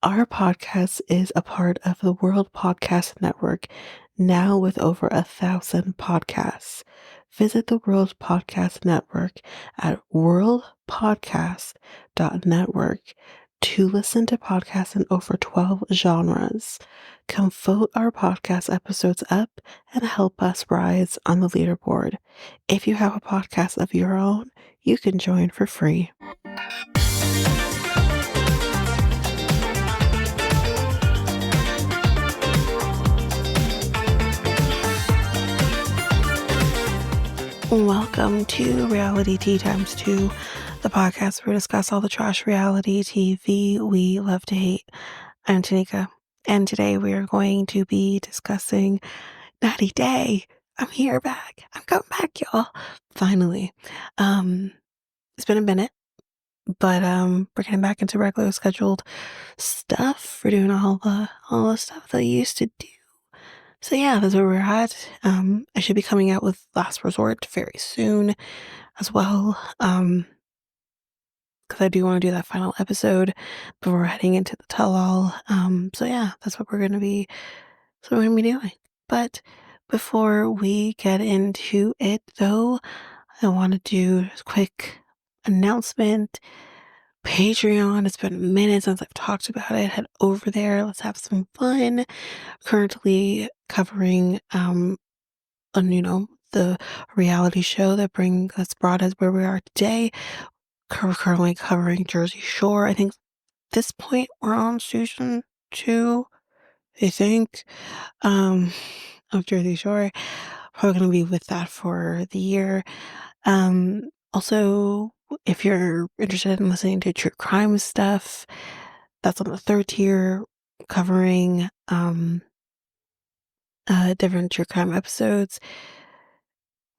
Our podcast is a part of the World Podcast Network, now with over 1,000 podcasts. Visit the World Podcast Network at worldpodcast.network to listen to podcasts in over 12 genres. Come vote our podcast episodes up and help us rise on the leaderboard. If you have a podcast of your own, you can join for free. Welcome to Reality Tea Times 2, the podcast where we discuss all the trash reality TV we love to hate. I'm Tanika, and today we are going to be discussing 90 Day. I'm here back. I'm coming back, y'all. Finally. It's been a minute, but we're getting back into regular scheduled stuff. We're doing all the stuff that I used to do. So yeah, that's where we're at. I should be coming out with Last Resort very soon as well. Because I do want to do that final episode before heading into the tell-all. So yeah, that's what we're gonna be doing. But before we get into it though, I want to do a quick announcement. Patreon, it's been a minute since I've talked about it. Head over there, let's have some fun. Currently covering the reality show that's brought us where we are today. Currently covering Jersey Shore. I think at this point we're on season 2, I think, of Jersey Shore. Probably gonna be with that for the year. Also, if you're interested in listening to true crime stuff, that's on the 3rd tier, covering different true crime episodes.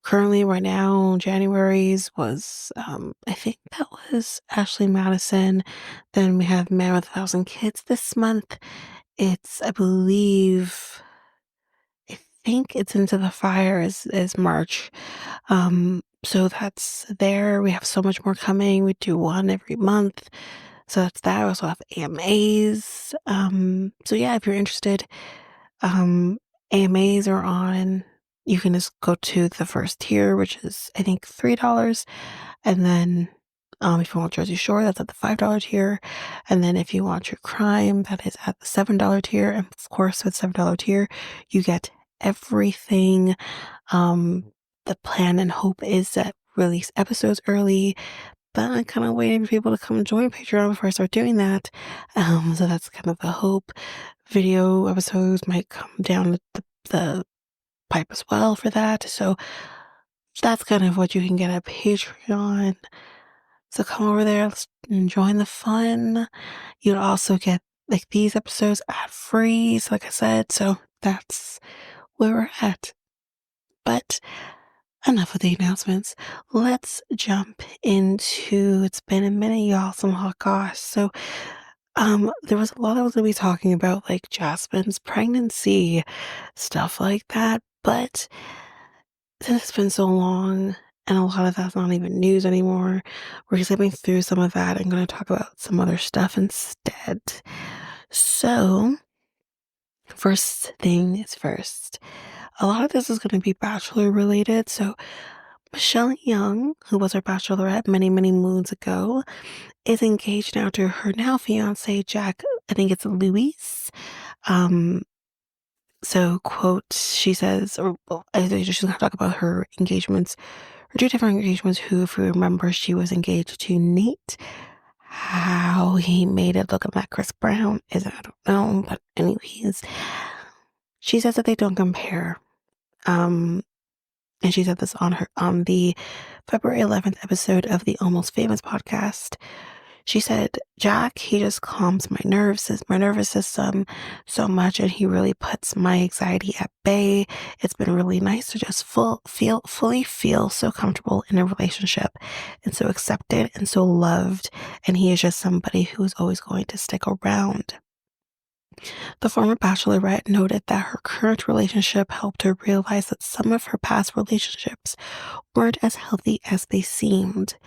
Currently, right now, January's was, I think that was Ashley Madison. Then we have Man with 1,000 Kids this month. It's, I think it's Into the Fire is March. So that's there. We have so much more coming. We do one every month. So that's that. We also have AMAs. So yeah, if you're interested, AMAs are on. You can just go to the 1st tier, which is I think $3. And then if you want Jersey Shore, that's at the $5 tier. And then if you want your crime, that is at the $7 tier. And of course, with $7 tier, you get everything. The plan and hope is that release episodes early, but I'm kind of waiting for people to come join Patreon before I start doing that. So that's kind of the hope. Video episodes might come down the pipe as well for that. So that's kind of what you can get at Patreon. So come over there, let's join the fun. You'll also get like these episodes ad free, so like I said. So that's where we're at. But enough of the announcements. Let's jump into it's been a minute, y'all. Some hot goss. So there was a lot I was gonna be talking about, like Jasmine's pregnancy, stuff like that. But since it's been so long and a lot of that's not even news anymore, we're skipping through some of that and going to talk about some other stuff instead. So, first thing is first. A lot of this is going to be Bachelor related. So, Michelle Young, who was our Bachelorette many, many moons ago, is engaged now to her now fiance, Jack. I think it's Louis. So, quote, she says, I think she's going to talk about her engagements, her 2 different engagements, who, if you remember, she was engaged to Nate. How he made it look like Chris Brown is, I don't know. But anyways, she says that they don't compare. And she said this on the February 11th episode of the Almost Famous podcast. She said, Jack, he just calms my nervous system so much, and he really puts my anxiety at bay. It's been really nice to just fully feel so comfortable in a relationship and so accepted and so loved. And he is just somebody who is always going to stick around. The former Bachelorette noted that her current relationship helped her realize that some of her past relationships weren't as healthy as they seemed.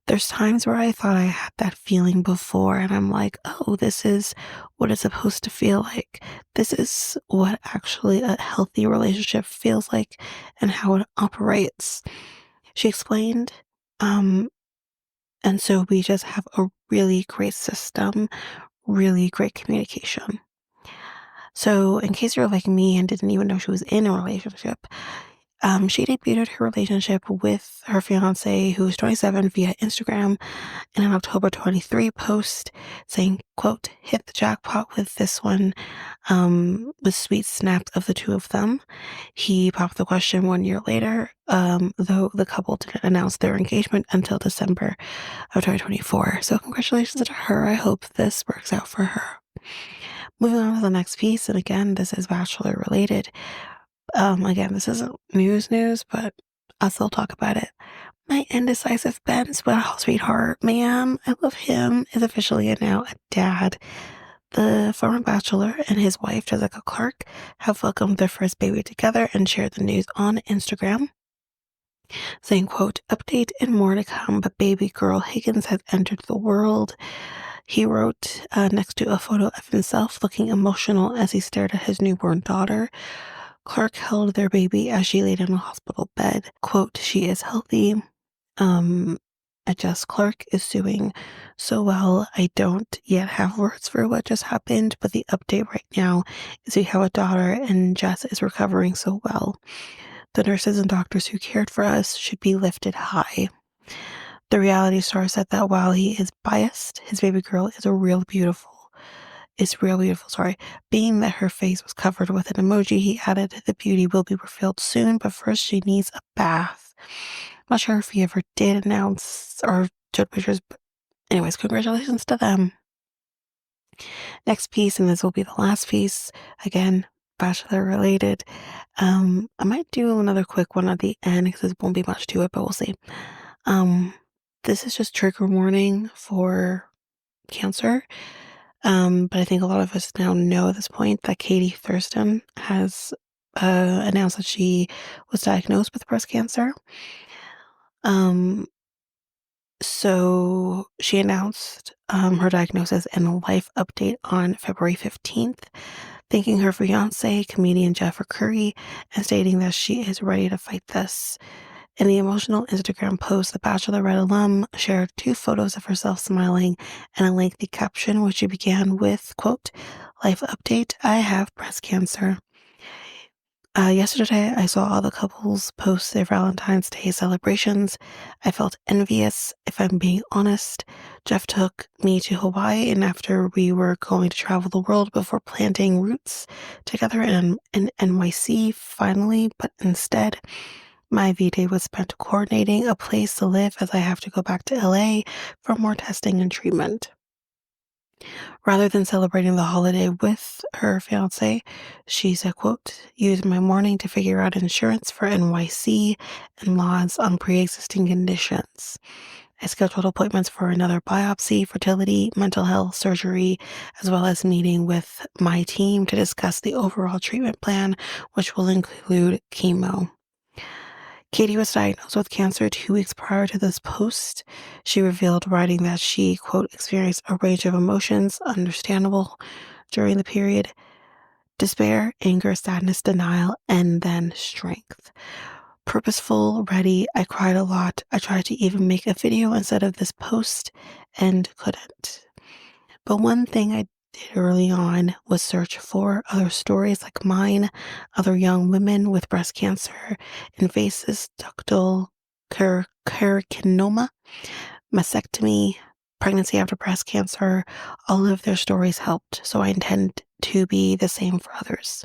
There's times where I thought I had that feeling before, and I'm like, oh, this is what it's supposed to feel like. This is what actually a healthy relationship feels like and how it operates. She explained, um, and so we just have a really great system, really great communication. So, in case you're like me and didn't even know she was in a relationship, she debuted her relationship with her fiance, who's 27, via Instagram in an October 23 post saying, quote, hit the jackpot with this one, with sweet snaps of the two of them. He popped the question 1 year later, though the couple didn't announce their engagement until December of 2024. So congratulations to her. I hope this works out for her. Moving on to the next piece, and again, this is Bachelor related. Again, this isn't news, but I'll still talk about it. My indecisive Ben's well, sweetheart, man, I love him, is officially now a dad. The former bachelor and his wife, Jessica Clark, have welcomed their first baby together and shared the news on Instagram, saying, quote, update and more to come, but baby girl Higgins has entered the world. He wrote next to a photo of himself looking emotional as he stared at his newborn daughter. Clark held their baby as she laid in a hospital bed. Quote, she is healthy. Jess Clark is doing so well. I don't yet have words for what just happened, but the update right now is we have a daughter and Jess is recovering so well. The nurses and doctors who cared for us should be lifted high. The reality star said that while he is biased, his baby girl is real beautiful. Sorry. Being that her face was covered with an emoji, he added, the beauty will be revealed soon, but first she needs a bath. I'm not sure if he ever did announce or showed pictures, but anyways, congratulations to them. Next piece, and this will be the last piece, again, Bachelor related. I might do another quick one at the end because there won't be much to it, but we'll see. This is just trigger warning for Cancer. But I think a lot of us now know at this point that Katie Thurston has announced that she was diagnosed with breast cancer. So she announced her diagnosis in a life update on February 15th, thanking her fiance, comedian Jeff Curry, and stating that she is ready to fight this. In the emotional Instagram post, the Bachelorette alum shared 2 photos of herself smiling and a lengthy caption, which she began with, quote, life update, I have breast cancer. Yesterday, I saw all the couples post their Valentine's Day celebrations. I felt envious, if I'm being honest. Jeff took me to Hawaii, and after we were going to travel the world before planting roots together in NYC, finally, but instead, my V-Day was spent coordinating a place to live as I have to go back to LA for more testing and treatment. Rather than celebrating the holiday with her fiance, she said, quote, used my morning to figure out insurance for NYC and laws on pre-existing conditions. I scheduled appointments for another biopsy, fertility, mental health, surgery, as well as meeting with my team to discuss the overall treatment plan, which will include chemo. Katie was diagnosed with cancer 2 weeks prior to this post. She revealed, writing that she, quote, experienced a range of emotions, understandable, during the period: despair, anger, sadness, denial, and then strength. Purposeful, ready, I cried a lot. I tried to even make a video instead of this post and couldn't. But one thing I did early on was search for other stories like mine, other young women with breast cancer, invasive ductal carcinoma, mastectomy, pregnancy after breast cancer. All of their stories helped, so I intend to be the same for others.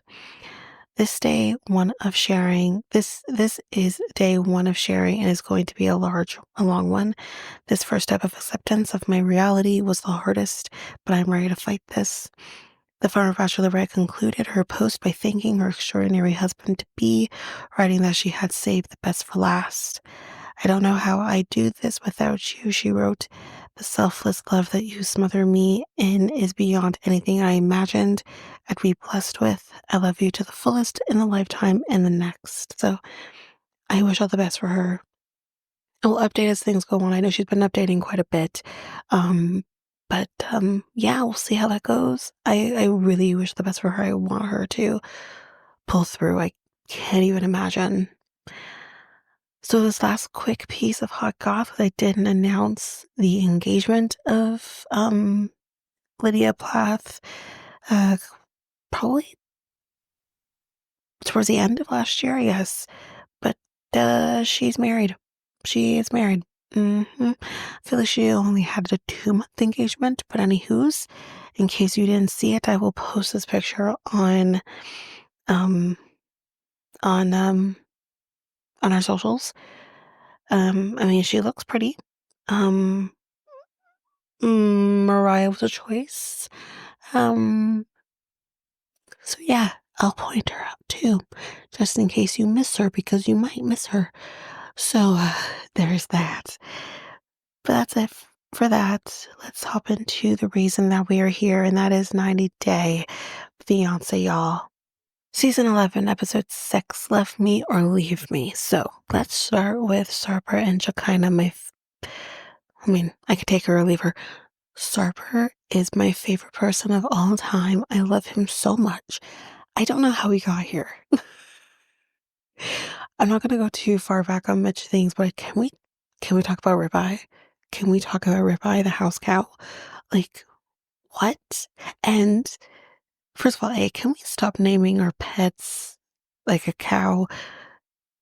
This day one of sharing, this is day one of sharing, and is going to be a long one. This first step of acceptance of my reality was the hardest, but I'm ready to fight this. The former bachelorette concluded her post by thanking her extraordinary husband-to-be, writing that she had saved the best for last. I don't know how I do this without you, she wrote. The selfless love that you smother me in is beyond anything I imagined I'd be blessed with. I love you to the fullest in the lifetime and the next. So I wish all the best for her. We'll update as things go on. I know she's been updating quite a bit. But yeah, we'll see how that goes. I really wish the best for her. I want her to pull through. I can't even imagine. So this last quick piece of hot gossip, I didn't announce the engagement of Lydia Plath uh probably towards the end of last year, I guess. But she's married. She is married. I feel like she only had a 2-month engagement, but anywho's, in case you didn't see it, I will post this picture um on um on our socials. I mean, she looks pretty. Um, Mariah was a choice. Um, so yeah, I'll point her out too, just in case you miss her, because you might miss her. So there's that. But that's it for that. Let's hop into the reason that we are here, and that is 90 Day Fiance, y'all. Season 11, episode 6, Left Me or Leave Me. So let's start with Sarper and Shekinah. I mean, I could take her or leave her. Sarper is my favorite person of all time. I love him so much. I don't know how he got here. I'm not gonna go too far back on much things, but can we talk about Ribeye? Can we talk about Ribeye, the house cow? Like, what? And first of all, can we stop naming our pets like a cow,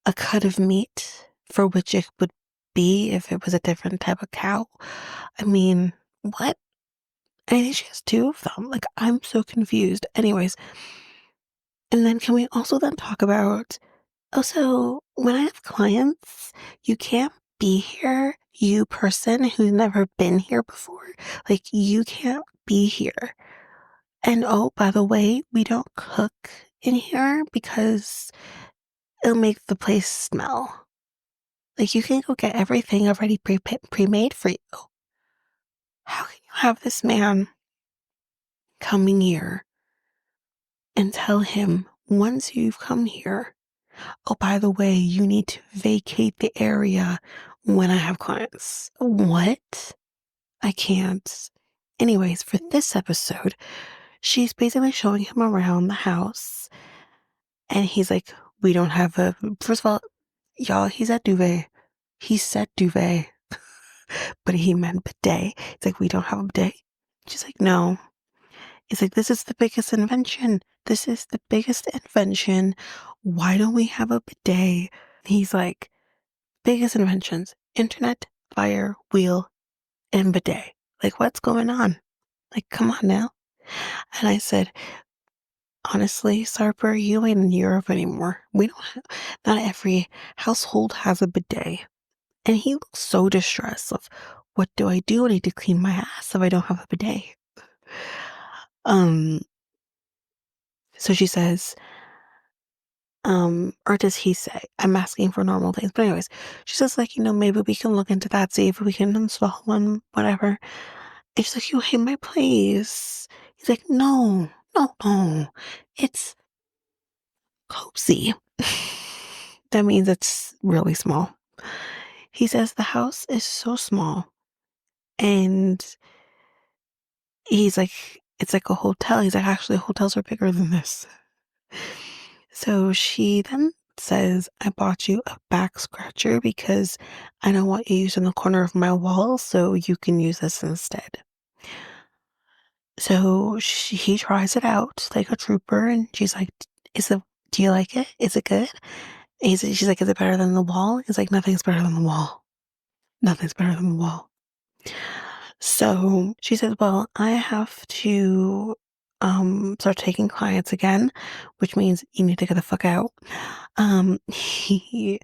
a cut of meat for which it would be if it was a different type of cow? I mean, what? And I think she has 2 of them. Like, I'm so confused. Anyways, and then can we also then talk about, also, when I have clients, you can't be here, you person who's never been here before. Like, you can't be here. And oh, by the way, we don't cook in here because it'll make the place smell. Like, you can go get everything already pre-made for you. How can you have this man coming here and tell him once you've come here, oh, by the way, you need to vacate the area when I have clients? What? I can't. Anyways, for this episode, she's basically showing him around the house, and he's like, we don't have a, first of all, y'all, he's at duvet. He said duvet, but he meant bidet. It's like, we don't have a bidet. She's like, no. It's like, this is the biggest invention. This is the biggest invention. Why don't we have a bidet? He's like, biggest inventions: internet, fire, wheel, and bidet. Like, what's going on? Like, come on now. And I said, honestly, Sarper, you ain't in Europe anymore. We don't have, not every household has a bidet. And he looks so distressed of, what do? I need to clean my ass if I don't have a bidet. Um, so she says, or does he say, I'm asking for normal things. But anyways, she says, like, maybe we can look into that, see if we can install one, whatever. And she's like, you hate my place. He's like, no, no, no. It's cozy. That means it's really small. He says the house is so small. And he's like, it's like a hotel. He's like, actually, hotels are bigger than this. So she then says, I bought you a back scratcher because I don't want you using the corner of my wall, so you can use this instead. So he tries it out like a trooper, and she's like, do you like it? Is it good? She's like, is it better than the wall? He's like, nothing's better than the wall. Nothing's better than the wall. So she says, well, I have to start taking clients again, which means you need to get the fuck out. He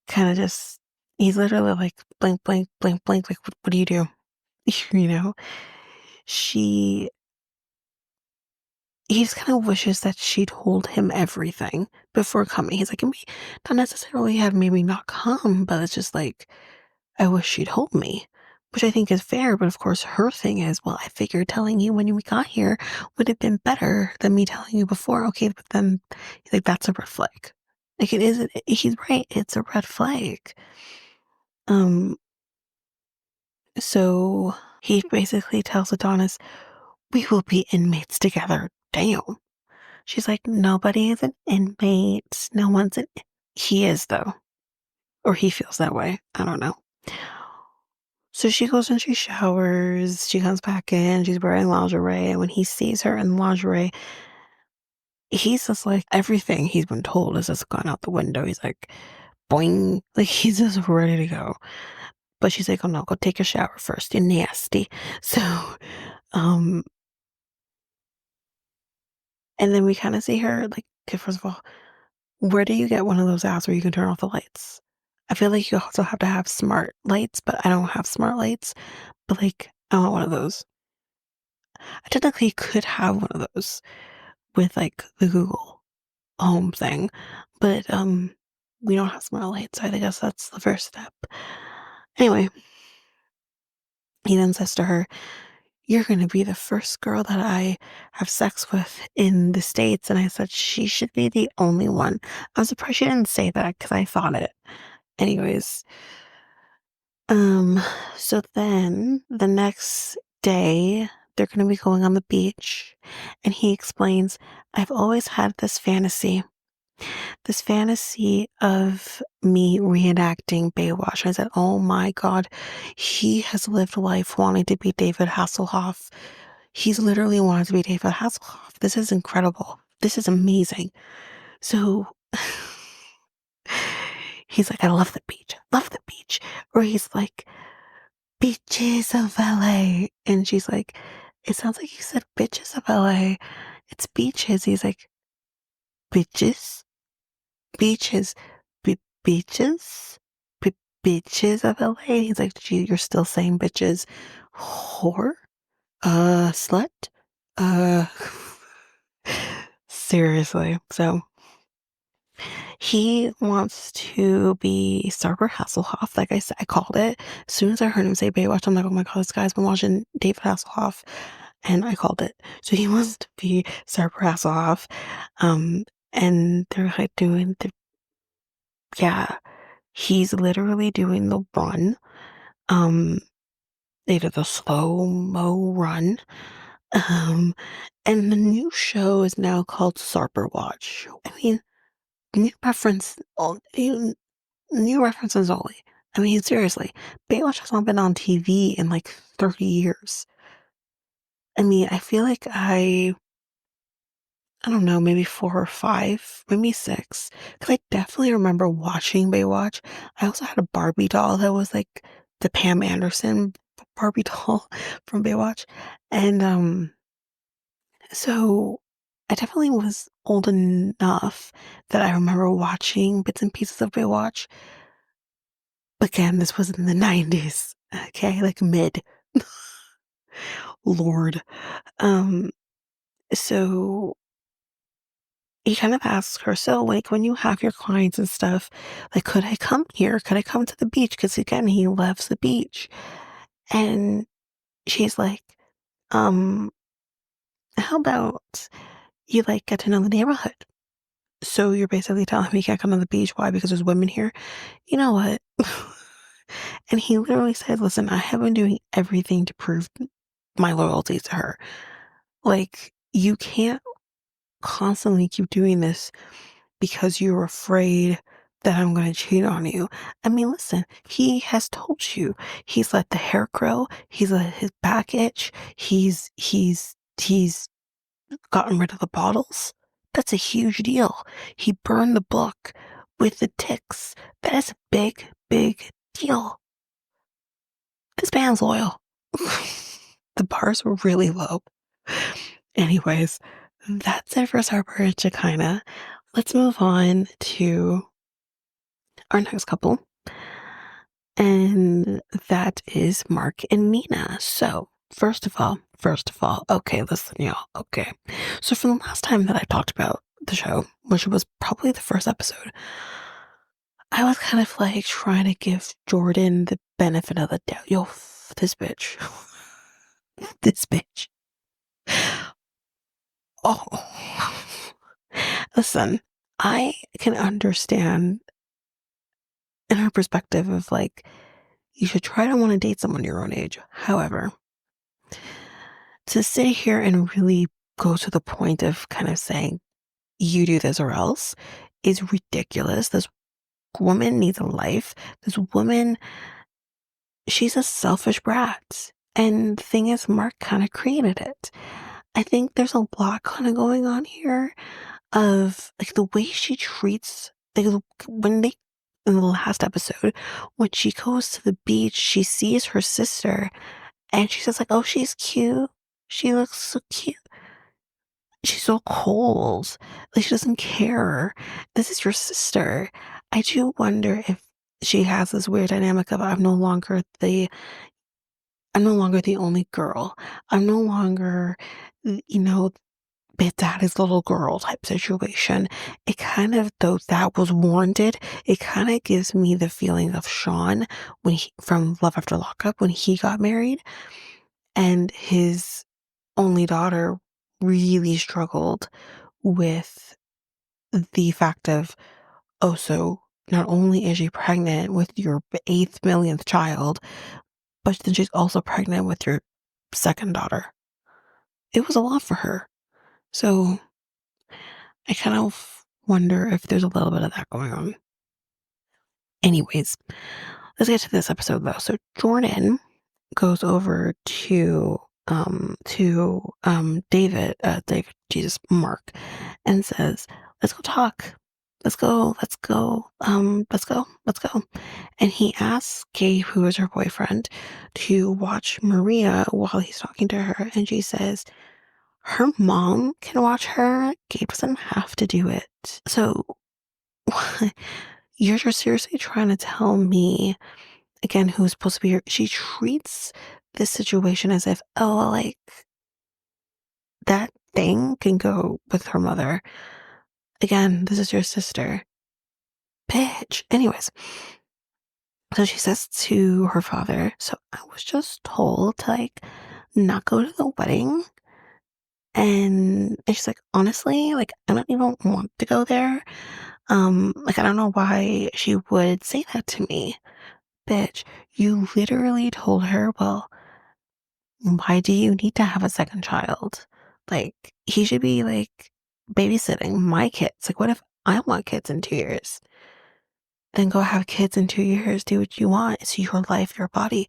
kind of just, he's literally like, blank, blank, blank, blank. Like, what do you do? you know, she, he just kind of wishes that she told him everything before coming. He's like, not necessarily have maybe not come, but it's just like, I wish she'd told me, which I think is fair. But of course, her thing is, well, I figured telling you when we got here would have been better than me telling you before. Okay, but then he's like, that's a red flag. Like, it is, he's right. It's a red flag. So he basically tells Adonis, we will be inmates together. Damn. She's like, nobody is an inmate. No one's an. He is, though. Or he feels that way. I don't know. So she goes and she showers. She comes back in. She's wearing lingerie. And when he sees her in lingerie, he's just like, everything he's been told is just gone out the window. He's like, boing. Like, he's just ready to go. But she's like, oh no, go take a shower first. You're nasty. So, um, and then we kind of see her like, okay, first of all, where do you get one of those apps where you can turn off the lights? I feel like you also have to have smart lights, but I don't have smart lights. But like, I want one of those. I technically could have one of those with like the Google Home thing, but we don't have smart lights, so I guess that's the first step. Anyway, he then says to her, you're going to be the first girl that I have sex with in the States. And I said, she should be the only one. I'm surprised she didn't say that because I thought it. Anyways, um, so then the next day, they're going to be going on the beach. And he explains, I've always had this fantasy of me reenacting Baywatch. I said, oh my God, he has lived life wanting to be David Hasselhoff. He's literally wanted to be David Hasselhoff. This is incredible. This is amazing. So he's like, I love the beach. Love the beach. Or he's like, beaches of LA. And she's like, it sounds like you said bitches of LA. It's beaches. He's like, bitches? Beaches? Beaches? Beaches of LA? He's like, gee, you're still saying bitches. Whore? Slut? Uh, seriously. So he wants to be Sarper Hasselhoff. Like I said, I called it. As soon as I heard him say Baywatch, I'm like, oh my God, this guy's been watching David Hasselhoff. And I called it. So he wants to be Sarper Hasselhoff. And they're like doing the, yeah, he's literally doing the run. Um, they did the slow-mo run. Um, and the new show is now called Sarper Watch. I mean, new reference, new references only. I mean, seriously, Baywatch has not been on TV in like 30 years. I mean, I feel like I don't know, maybe 4 or 5, maybe 6. Because I definitely remember watching Baywatch. I also had a Barbie doll that was like the Pam Anderson Barbie doll from Baywatch. And so I definitely was old enough that I remember watching bits and pieces of Baywatch. Again, this was in the 90s. Okay, like mid. Lord. Um, so he kind of asks her, so like when you have your clients and stuff, like could I come here? Could I come to the beach? Because again, he loves the beach. And she's like, um, how about you like get to know the neighborhood? So you're basically telling me you can't come to the beach. Why? Because there's women here. You know what? And he literally said, listen, I have been doing everything to prove my loyalty to her. Like, you can't constantly keep doing this because you're afraid that I'm going to cheat on you. I mean, listen, he has told you he's let the hair grow, he's let his back itch, he's gotten rid of the bottles. That's a huge deal. He burned the book with the ticks. That is a big, big deal. This man's loyal. The bars were really low. Anyways, that's it for Sarper and Shekinah. Let's move on to our next couple, and that is Mark and Nina. So, first of all, okay, listen, y'all. Okay, so from the last time that I talked about the show, which was probably the first episode, I was kind of like trying to give Jordan the benefit of the doubt. Yo, this bitch, this bitch. Oh, listen, I can understand in her perspective of like, You should try to want to date someone your own age. However, to sit here and really go to the point of kind of saying, you do this or else is ridiculous. This woman needs a life. This woman, she's a selfish brat. And the thing is, Mark kind of created it. I think there's a lot kind of going on here of like the way she treats, like when they, in the last episode, when she goes to the beach, she sees her sister and she's just like, oh, she's cute. She looks so cute. She's so cold. Like, she doesn't care. This is your sister. I do wonder if she has this weird dynamic of I'm no longer the only girl. I'm no longer, you know, Big Daddy's little girl type situation. It kind of, though that was warranted, it kind of gives me the feeling of Shawn from Love After Lockup when he got married and his only daughter really struggled with the fact of, oh, so not only is she pregnant with your eighth millionth child, but then she's also pregnant with your second daughter. It was a lot for her. So I kind of wonder if there's a little bit of that going on. Anyways, let's get to this episode though. So Jordan goes over to David, Jesus, Mark, and says, let's go talk. Let's go. And he asks Gabe, who is her boyfriend, to watch Maria while he's talking to her. And she says, her mom can watch her. Gabe doesn't have to do it. So you're just seriously trying to tell me, again, who's supposed to be here? She treats this situation as if, oh, like, that thing can go with her mother. Again, this is your sister. Bitch. Anyways, so she says to her father, so I was just told to, like, not go to the wedding. And she's like, honestly, like, I don't even want to go there. Like, I don't know why she would say that to me. Bitch, you literally told her, well, why do you need to have a second child? Like, he should be, like, babysitting my kids. Like, what if I want kids in 2 years? Then go have kids in 2 years. Do what you want. It's your life, your body.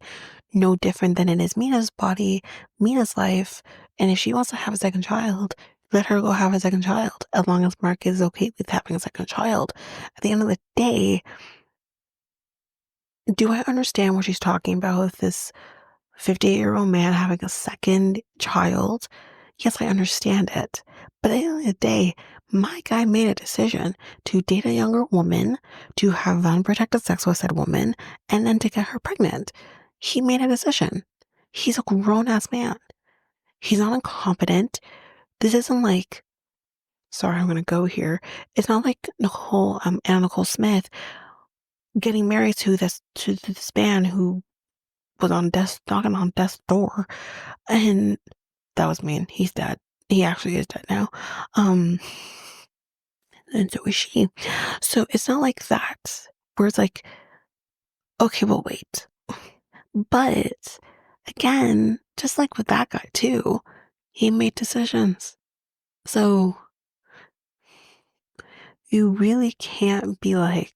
No different than it is Mina's body, Mina's life. And if she wants to have a second child, let her go have a second child. As long as Mark is okay with having a second child. At the end of the day, do I understand what she's talking about with this 58-year-old man having a second child? Yes, I understand it. But at the end of the day, my guy made a decision to date a younger woman, to have unprotected sex with said woman, and then to get her pregnant. He made a decision. He's a grown-ass man. He's not incompetent. This isn't like, sorry, I'm going to go here. It's not like Anna Nicole Smith getting married to this man who was knocking on death's door, and that was mean. He's dead. He actually is dead now. And so is she. So it's not like that, where it's like, okay, well, wait. But again, just like with that guy too, he made decisions. So you really can't be like,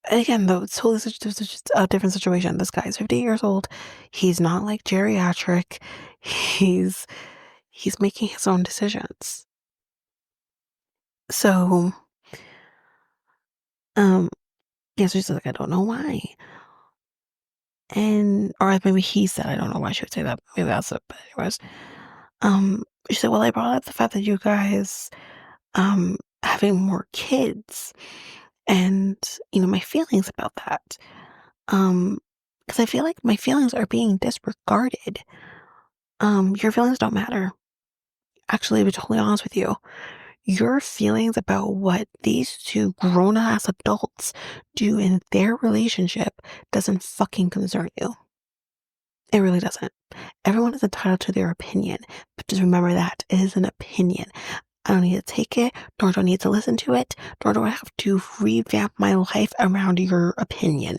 again, though, it's totally just a different situation. This guy is 50 years old. He's not like geriatric. He's making his own decisions. So, yeah, so she's like, I don't know why. And, or maybe he said, I don't know why she would say that. Maybe that's it. But anyways, she said, well, I brought up the fact that you guys, having more kids and, my feelings about that. Because I feel like my feelings are being disregarded. Your feelings don't matter. Actually, to be totally honest with you, your feelings about what these two grown-ass adults do in their relationship doesn't fucking concern you. It really doesn't. Everyone is entitled to their opinion, but just remember that it is an opinion. I don't need to take it, nor do I need to listen to it, nor do I have to revamp my life around your opinion.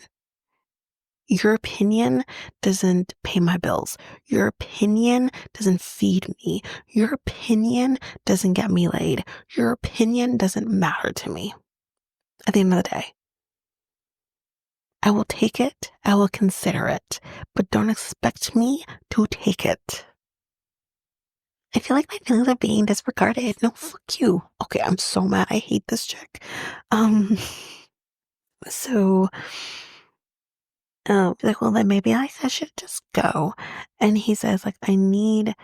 Your opinion doesn't pay my bills. Your opinion doesn't feed me. Your opinion doesn't get me laid. Your opinion doesn't matter to me. At the end of the day, I will take it. I will consider it, but don't expect me to take it. I feel like my feelings are being disregarded. No, fuck you. Okay, I'm so mad. I hate this chick. Um, so, like, well, then maybe I should just go. And he says, like, I need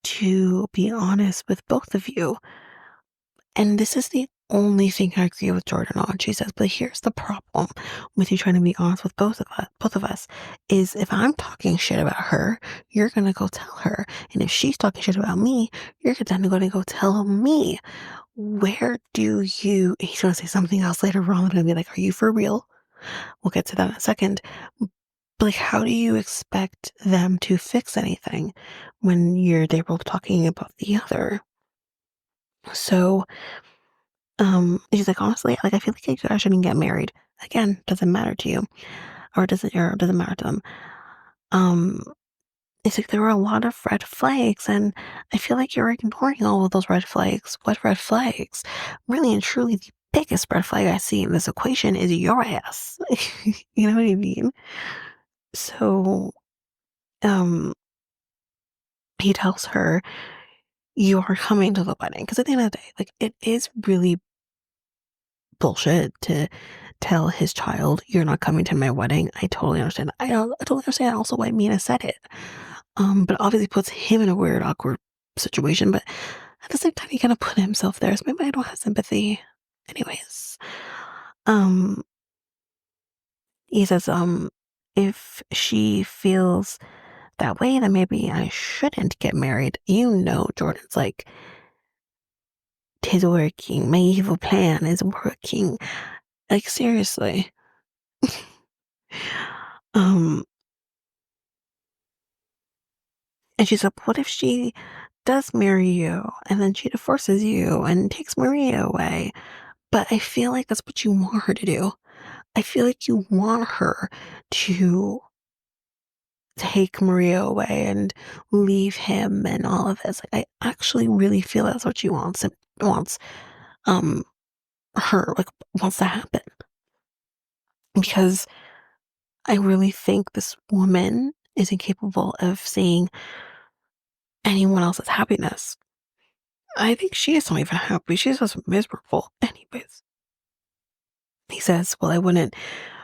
to be honest with both of you. And this is the only thing I agree with Jordan on. She says, but here's the problem with you trying to be honest with both of us, is if I'm talking shit about her, you're gonna go tell her. And if she's talking shit about me, you're then gonna go tell me. Where do you, he's gonna say something else later on and be like, are you for real? We'll get to that in a second. But like, how do you expect them to fix anything when they're both talking about the other? So, she's like, honestly, like, I feel like you guys shouldn't get married. Again, doesn't matter to you, or doesn't matter to them. Um, it's like there were a lot of red flags, and I feel like you're ignoring all of those red flags. What red flags? Really and truly, the biggest red flag I see in this equation is your ass. You know what I mean? So, um, he tells her, you are coming to the wedding. Because at the end of the day, like, it is really bullshit to tell his child, you're not coming to my wedding. I totally understand. I totally understand also why Mina said it. But obviously puts him in a weird, awkward situation. But at the same time, he kind of put himself there. So maybe I don't have sympathy. Anyways, um, he says, if she feels that way, then maybe I shouldn't get married. You know, Jordan's like, tis working. My evil plan is working. Like, seriously. Um, and she's like, what if she does marry you and then she divorces you and takes Maria away? But I feel like that's what you want her to do. I feel like you want her to take Maria away and leave him and all of this. Like, I actually really feel that's what she wants, and wants um her, like, wants to happen. Because I really think this woman is incapable of seeing anyone else's happiness. I think she is not even happy. She's just miserable. Anyways, he says, well, I wouldn't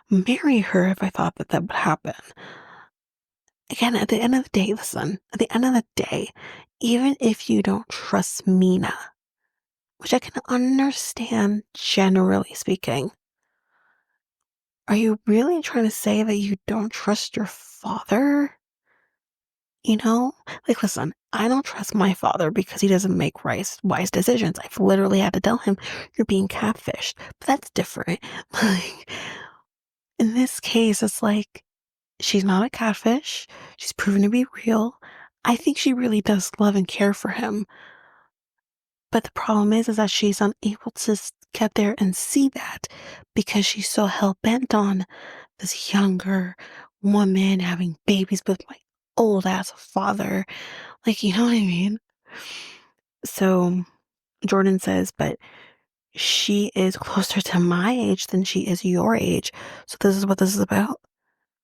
marry her if I thought that that would happen. Again, at the end of the day, listen, at the end of the day, even if you don't trust Mina, which I can understand generally speaking, are you really trying to say that you don't trust your father? You know? Like, listen, I don't trust my father because he doesn't make wise decisions. I've literally had to tell him, you're being catfished. But that's different. Like, in this case, it's like, she's not a catfish. She's proven to be real. I think she really does love and care for him. But the problem is that she's unable to get there and see that because she's so hell bent on this younger woman having babies with my old ass father. Like, you know what I mean? So Jordan says, but she is closer to my age than she is your age. So this is what this is about.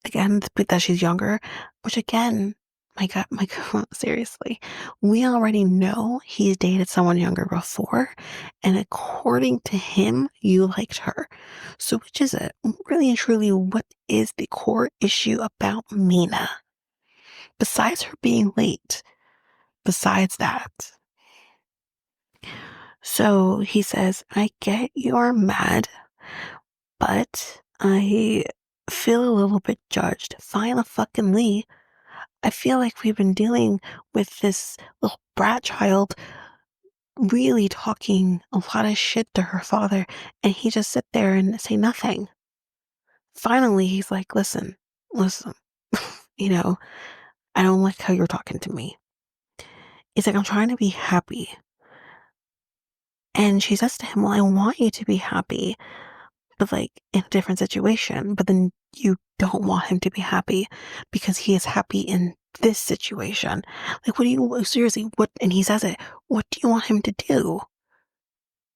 Again, that she's younger, which again, my God, seriously, we already know he's dated someone younger before, and according to him, you liked her. So which is it? Really and truly, what is the core issue about Mina? Besides her being late, besides that. So he says, I get you're mad, but I feel a little bit judged. Finally, fucking Lee. I feel like we've been dealing with this little brat child really talking a lot of shit to her father, and he just sit there and say nothing. Finally, he's like, listen, you know, I don't like how you're talking to me. He's like, I'm trying to be happy. And she says to him, well, I want you to be happy, but like in a different situation. But then you don't want him to be happy because he is happy in this situation. Like, what do you seriously? What? And he says it. What do you want him to do?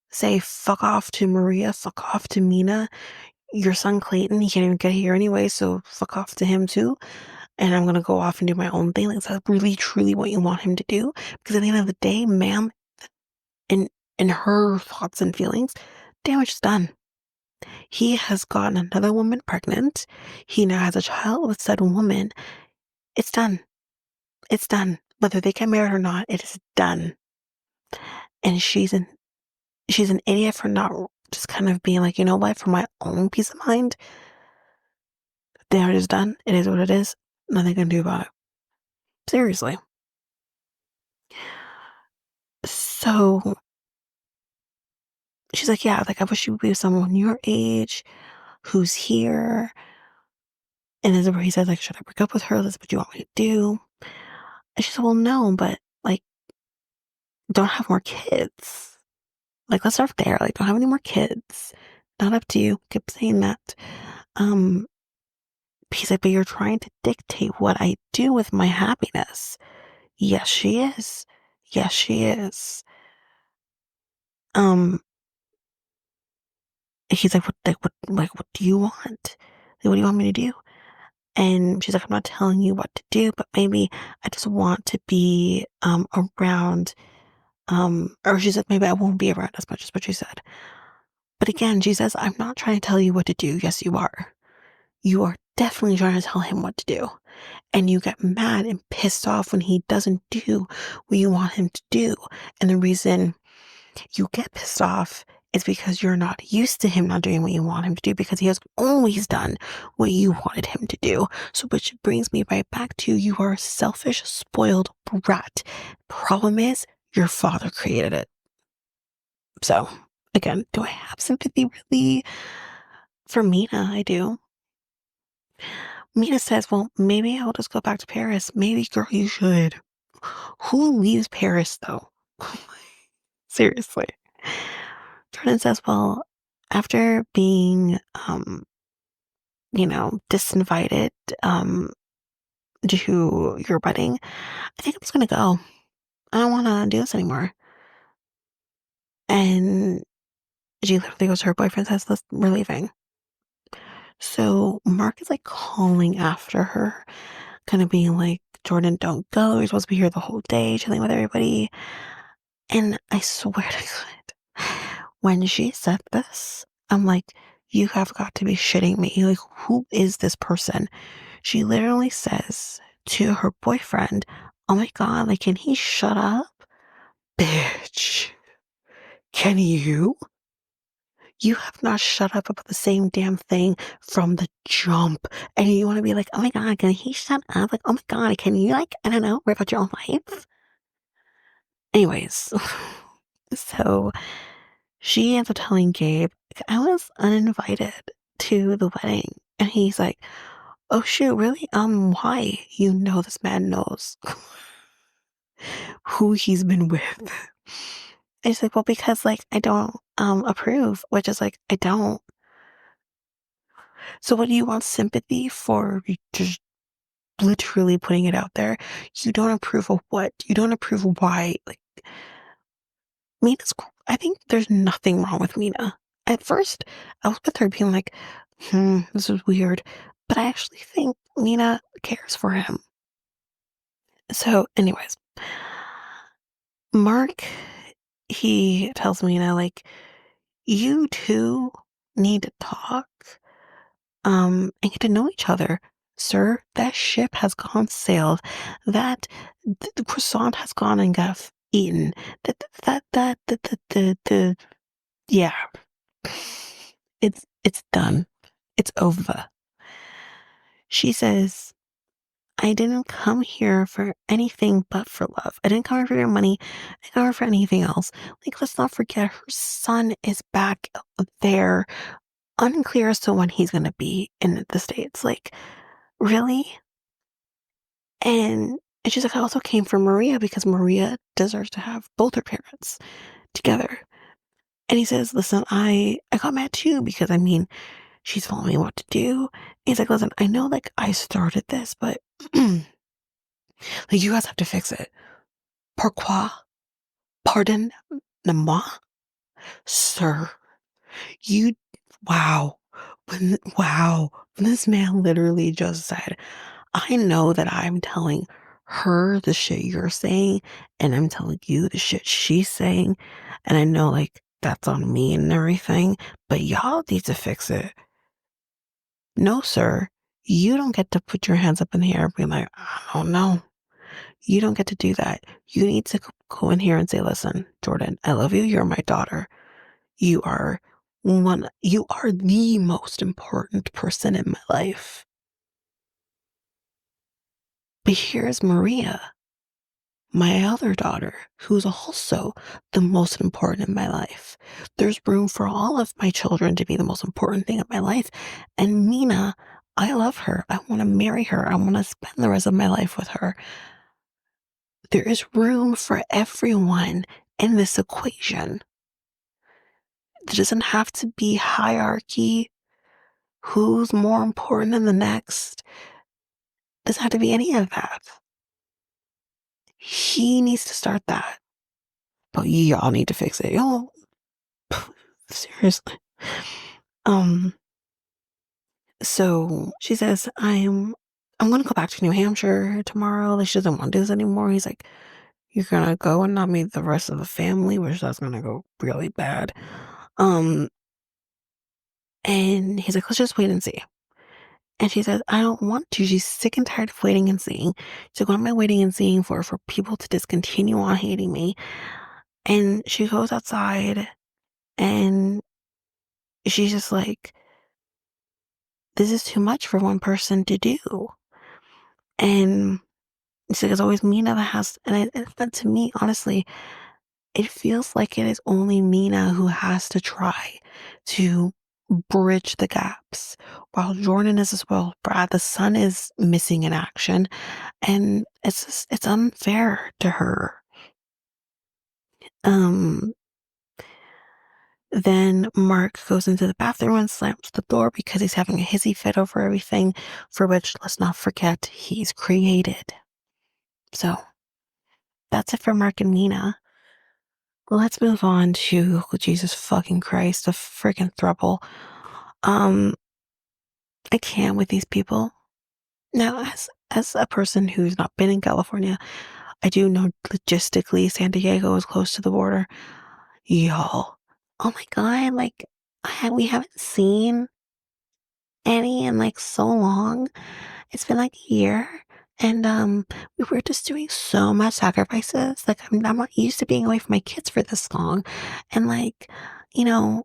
Say fuck off to Maria, fuck off to Mina. Your son Clayton, he can't even get here anyway, so fuck off to him too. And I'm gonna go off and do my own thing. Like, is that really truly what you want him to do? Because at the end of the day, ma'am, in her thoughts and feelings, damage is done. He has gotten another woman pregnant. He now has a child with said woman. It's done. It's done. Whether they get married or not, it is done. And she's an idiot for not just kind of being like, you know what, for my own peace of mind, damage is done. It is what it is. Nothing can do about it. Seriously. So she's like, yeah, like I wish you would be with someone your age who's here. And this is where he says, like, should I break up with her? This is what you want me to do. And she said, well, no, but like, don't have more kids. Like, let's start there. Like, don't have any more kids. Not up to you. Keep saying that. Um, he's like, but you're trying to dictate what I do with my happiness. Yes, she is. Yes, she is. Um, he's like, what do you want? Like, what do you want me to do? And she's like, I'm not telling you what to do, but maybe I just want to be around. Or she said, maybe I won't be around as much as what she said. But again, she says, I'm not trying to tell you what to do. Yes, you are. You are definitely trying to tell him what to do. And you get mad and pissed off when he doesn't do what you want him to do. And the reason you get pissed off is because you're not used to him not doing what you want him to do, because he has always done what you wanted him to do. So which brings me right back to, you are a selfish, spoiled brat. Problem is, your father created it. So again, do I have sympathy really for Mina? I do. Mina says, well, maybe I'll just go back to Paris. Maybe, girl, you should. Who leaves Paris though? Seriously. Jordan says, well, after being, disinvited, to your wedding, I think I'm just gonna go. I don't wanna do this anymore. And she literally goes to her boyfriend, says, we're leaving. So Mark is like calling after her, kind of being like, Jordan, don't go. You're supposed to be here the whole day, chilling with everybody. And I swear to God, when she said this, I'm like, you have got to be shitting me. Like, who is this person? She literally says to her boyfriend, oh my God, like, can he shut up? Bitch, can you? You have not shut up about the same damn thing from the jump. And you want to be like, oh my God, can he shut up? Like, oh my God, can you, like, I don't know, worry about your own life? Anyways, so she ends up telling Gabe, I was uninvited to the wedding. And he's like, oh shoot, really? Why? You know this man knows who he's been with. And she's like, well, because like I don't approve, which is like, I don't. So what do you want sympathy for? You just literally putting it out there. You don't approve of what? You don't approve of why? Like, Mina's, I think there's nothing wrong with Mina. At first, I was with her being like, this is weird. But I actually think Mina cares for him. So, anyways, Mark, he tells Mina, like, you two need to talk, and get to know each other. Sir, that ship has gone sailed. That the croissant has gone and got eaten. The yeah. It's done. It's over. She says, I didn't come here for anything but for love. I didn't come here for your money. I didn't come here for anything else. Like, let's not forget her son is back there. Unclear as to when he's gonna be in the States. Like, really? And she's like, I also came for Maria because Maria deserves to have both her parents together. And he says, listen, I got mad too because I mean, she's telling me what to do. He's like, listen, I know like I started this, but like you guys have to fix it. Pourquoi? Pardon-moi? Sir, you, wow. Wow. When this man literally just said, I know that I'm telling her the shit you're saying, and I'm telling you the shit she's saying, and I know like that's on me and everything, but y'all need to fix it. No, sir, you don't get to put your hands up in the air and be like, I don't know. You don't get to do that. You need to go in here and say, listen, Jordan, I love you. You're my daughter. You are the most important person in my life. But here's Maria, my other daughter, who's also the most important in my life. There's room for all of my children to be the most important thing in my life. And Mina, I love her. I want to marry her. I want to spend the rest of my life with her. There is room for everyone in this equation. There doesn't have to be hierarchy. Who's more important than the next? Doesn't have to be any of that. He needs to start that. But y'all need to fix it. Y'all, seriously. Um, so she says, I'm gonna go back to New Hampshire tomorrow. Like she doesn't want to do this anymore. He's like, you're gonna go and not meet the rest of the family, which that's gonna go really bad. Um, and he's like, let's just wait and see. And she says, I don't want to. She's sick and tired of waiting and seeing. She's like, what am I waiting and seeing for people to just continue on hating me? And she goes outside and she's just like, this is too much for one person to do. And she's like, it's always Mina that has, and to me, honestly, it feels like it is only Mina who has to try to bridge the gaps while Jordan is as well. Brad, the son, is missing in action. And it's unfair to her. Um, then Mark goes into the bathroom and slams the door because he's having a hissy fit over everything, for which, let's not forget, he's created. So that's it for Mark and Mina. Let's move on to Jesus fucking Christ, the freaking throuple. Um, I can't with these people. Now, as a person who's not been in California, I do know logistically San Diego is close to the border. Y'all, oh my God, like we haven't seen any in like so long. It's been like a year. And we were just doing so much sacrifices. Like I'm not used to being away from my kids for this long. And like, you know,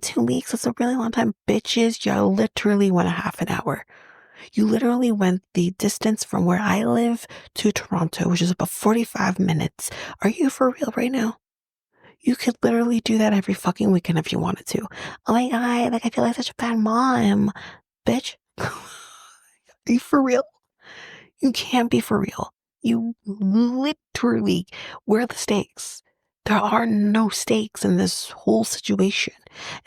2 weeks is a really long time. Bitches, y'all literally went a half an hour. You literally went the distance from where I live to Toronto, which is about 45 minutes. Are you for real right now? You could literally do that every fucking weekend if you wanted to. Oh my God, like I feel like such a bad mom. Bitch. Are you for real? You can't be for real. You literally, where are the stakes? There are no stakes in this whole situation.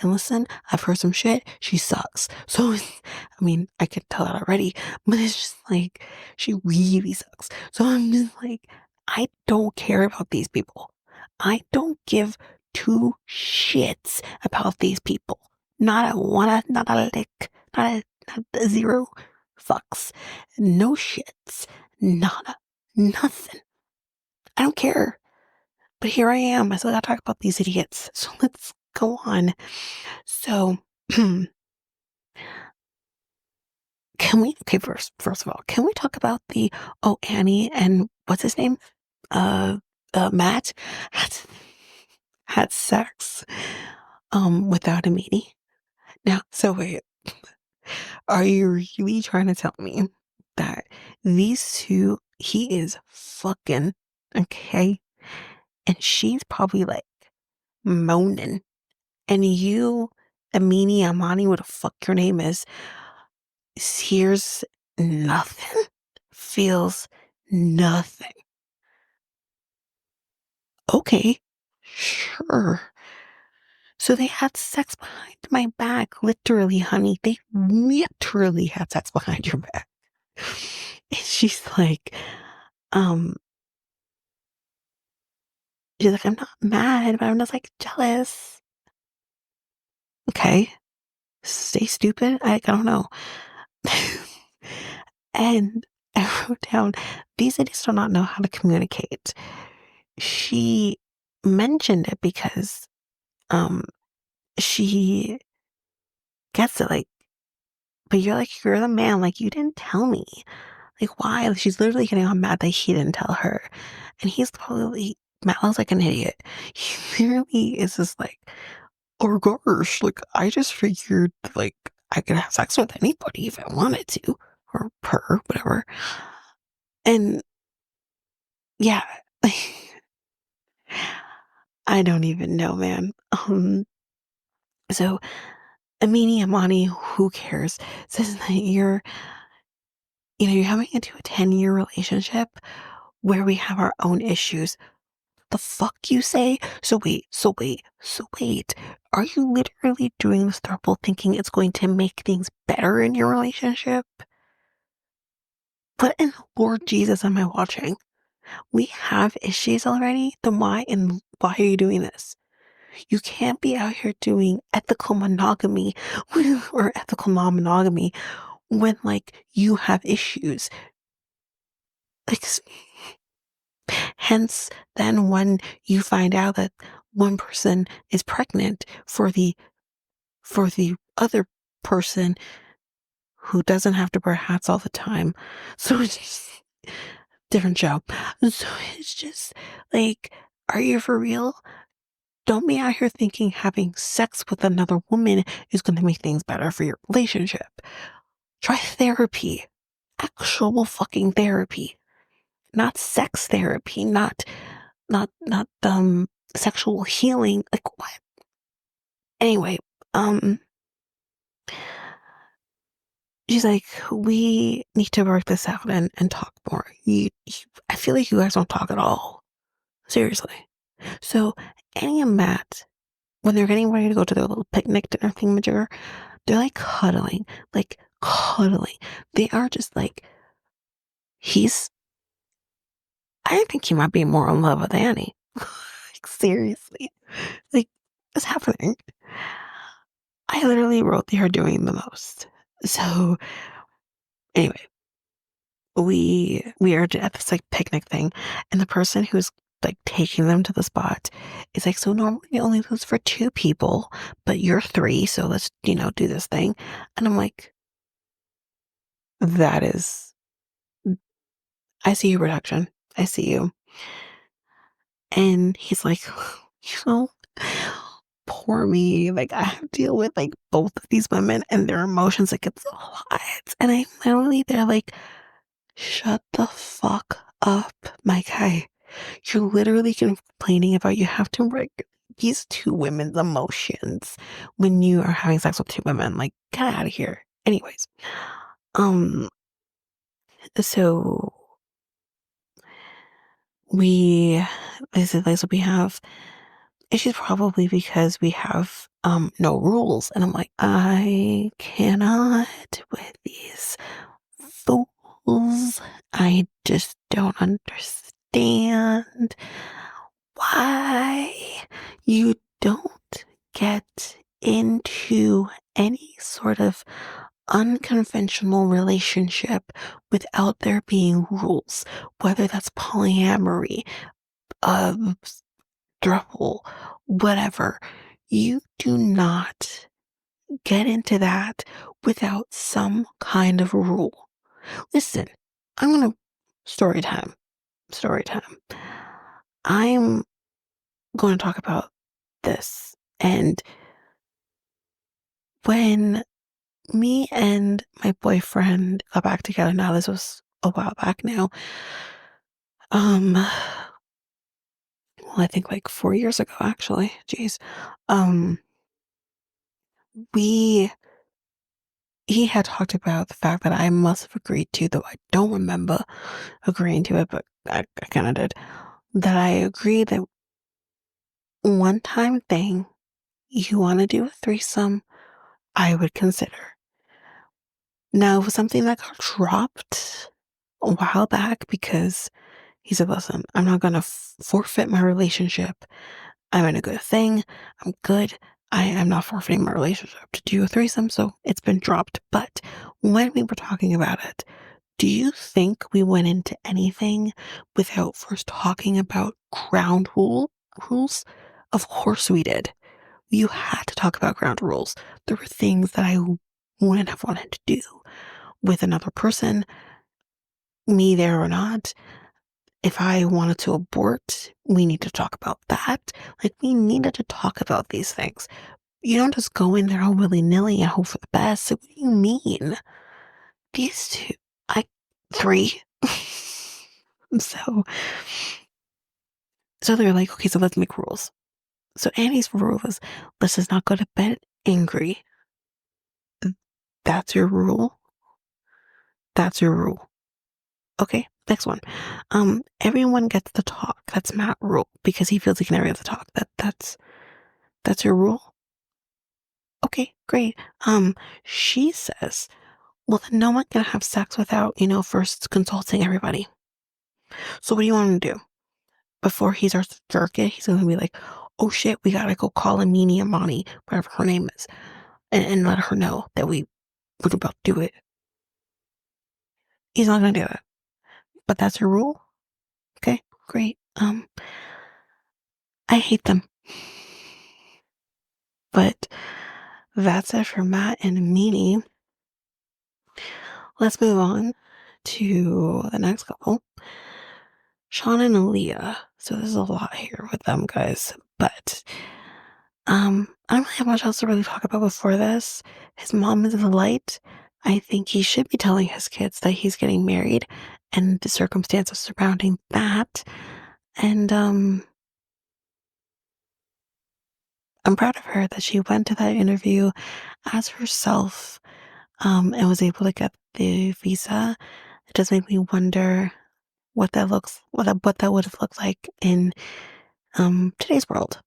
And listen, I've heard some shit. She sucks. So, I mean, I could tell that already, but it's just like, she really sucks. So I'm just like, I don't care about these people. I don't give two shits about these people. Not a one, not a lick, not a zero fucks. No shits. Nada. Nothing. I don't care. But here I am. I still gotta talk about these idiots. So let's go on. So, can we, okay, first of all, can we talk about Annie and what's his name? Uh, Matt had, had sex, without a meeting. Now, so wait, are you really trying to tell me that these two, he is fucking, okay? And she's probably like moaning. And you, Amini, Amani, what the fuck your name is, hears nothing, feels nothing. Okay, sure. So they had sex behind my back. Literally, honey. They literally had sex behind your back. And um, she's like, I'm not mad, but I'm just like jealous. Okay. Stay stupid. I don't know. And I wrote down, these idiots do not know how to communicate. She mentioned it because um she gets it, like, but you're the man, like, you didn't tell me. Like, why? Like, she's literally getting all mad that he didn't tell her. And he's probably Matt looks like an idiot. He literally is just like, oh gosh, like, I just figured, like, I could have sex with anybody if I wanted to, or her, whatever. And yeah, I don't even know, man. So Amini Amani, who cares, says that you're having into a 10-year relationship where we have our own issues. The fuck you say? So wait. Are you literally doing this throuple thinking it's going to make things better in your relationship? What in the Lord Jesus am I watching? We have issues already? Then why are you doing this? You can't be out here doing ethical monogamy or ethical non-monogamy when, like, you have issues. Like, hence, then when you find out that one person is pregnant for the other person who doesn't have to wear hats all the time. So it's just different show. So it's just like, are you for real? Don't be out here thinking having sex with another woman is going to make things better for your relationship. Try therapy. Actual fucking therapy. Not sex therapy, not sexual healing. Like, what? Anyway, she's like, we need to work this out and talk more. I feel like you guys don't talk at all. Seriously. So Annie and Matt, when they're getting ready to go to their little picnic dinner thingamajigger, they're like cuddling, like cuddling. They are just like, I think he might be more in love with Annie. Like, seriously. Like, what's happening? I literally wrote they are doing the most. So anyway, we are at this like picnic thing, and the person who's like taking them to the spot is like, so normally it only goes for two people, but you're three, so let's do this thing. And I'm like, that is, I see you, production. I see you. And he's like, you know, poor me. Like, I have to deal with like both of these women and their emotions. Like, it's a lot. And I'm literally there like, shut the fuck up, my guy. You're literally complaining about you have to regulate these two women's emotions when you are having sex with two women. Like, get out of here. Anyways, um, so we, so we have issues probably because we have no rules, and I'm like, I cannot with these fools. I just don't understand why you don't get into any sort of unconventional relationship without there being rules, whether that's polyamory, um, throuple, whatever. You do not get into that without some kind of rule. Listen, I'm gonna story time. Story time. I'm going to talk about this. And when me and my boyfriend got back together, now this was a while back now. Well, I think like 4 years ago, actually. Jeez. Um, we he had talked about the fact that I must have agreed to, though I don't remember agreeing to it, but I kind of did. That I agreed that one time thing, you want to do a threesome, I would consider. Now, it was something that got dropped a while back because he said, listen, I'm not going to forfeit my relationship. I'm in a good thing. I'm good. I am not forfeiting my relationship to do a threesome, so it's been dropped. But when we were talking about it, do you think we went into anything without first talking about rules? Of course we did. You had to talk about ground rules. There were things that I wouldn't have wanted to do with another person, me there or not. If I wanted to abort, we need to talk about that. Like, we needed to talk about these things. You don't just go in there all willy-nilly and hope for the best. So what do you mean? These two, three. So, so they're like, okay, so let's make rules. So Annie's rule is, let's just not go to bed angry. That's your rule. That's your rule. Okay, next one. Everyone gets to talk. That's Matt's rule because he feels he can never get to talk. That's your rule. Okay, great. She says, well, then no one can have sex without, first consulting everybody. So what do you want him to do? Before he starts to jerk it, he's gonna be like, oh shit, we gotta go call Amini or Mahdi, whatever her name is, and let her know that we're about to do it. He's not gonna do that. But that's your rule? Okay, great. I hate them. But that's it for Matt and Amini. Let's move on to the next couple. Shawn and Alliya. So there's a lot here with them, guys. But I don't really have much else to really talk about before this. His mom is a light. I think he should be telling his kids that he's getting married and the circumstances surrounding that. And I'm proud of her that she went to that interview as herself and was able to get the visa. It does make me wonder what that would have looked like in today's world.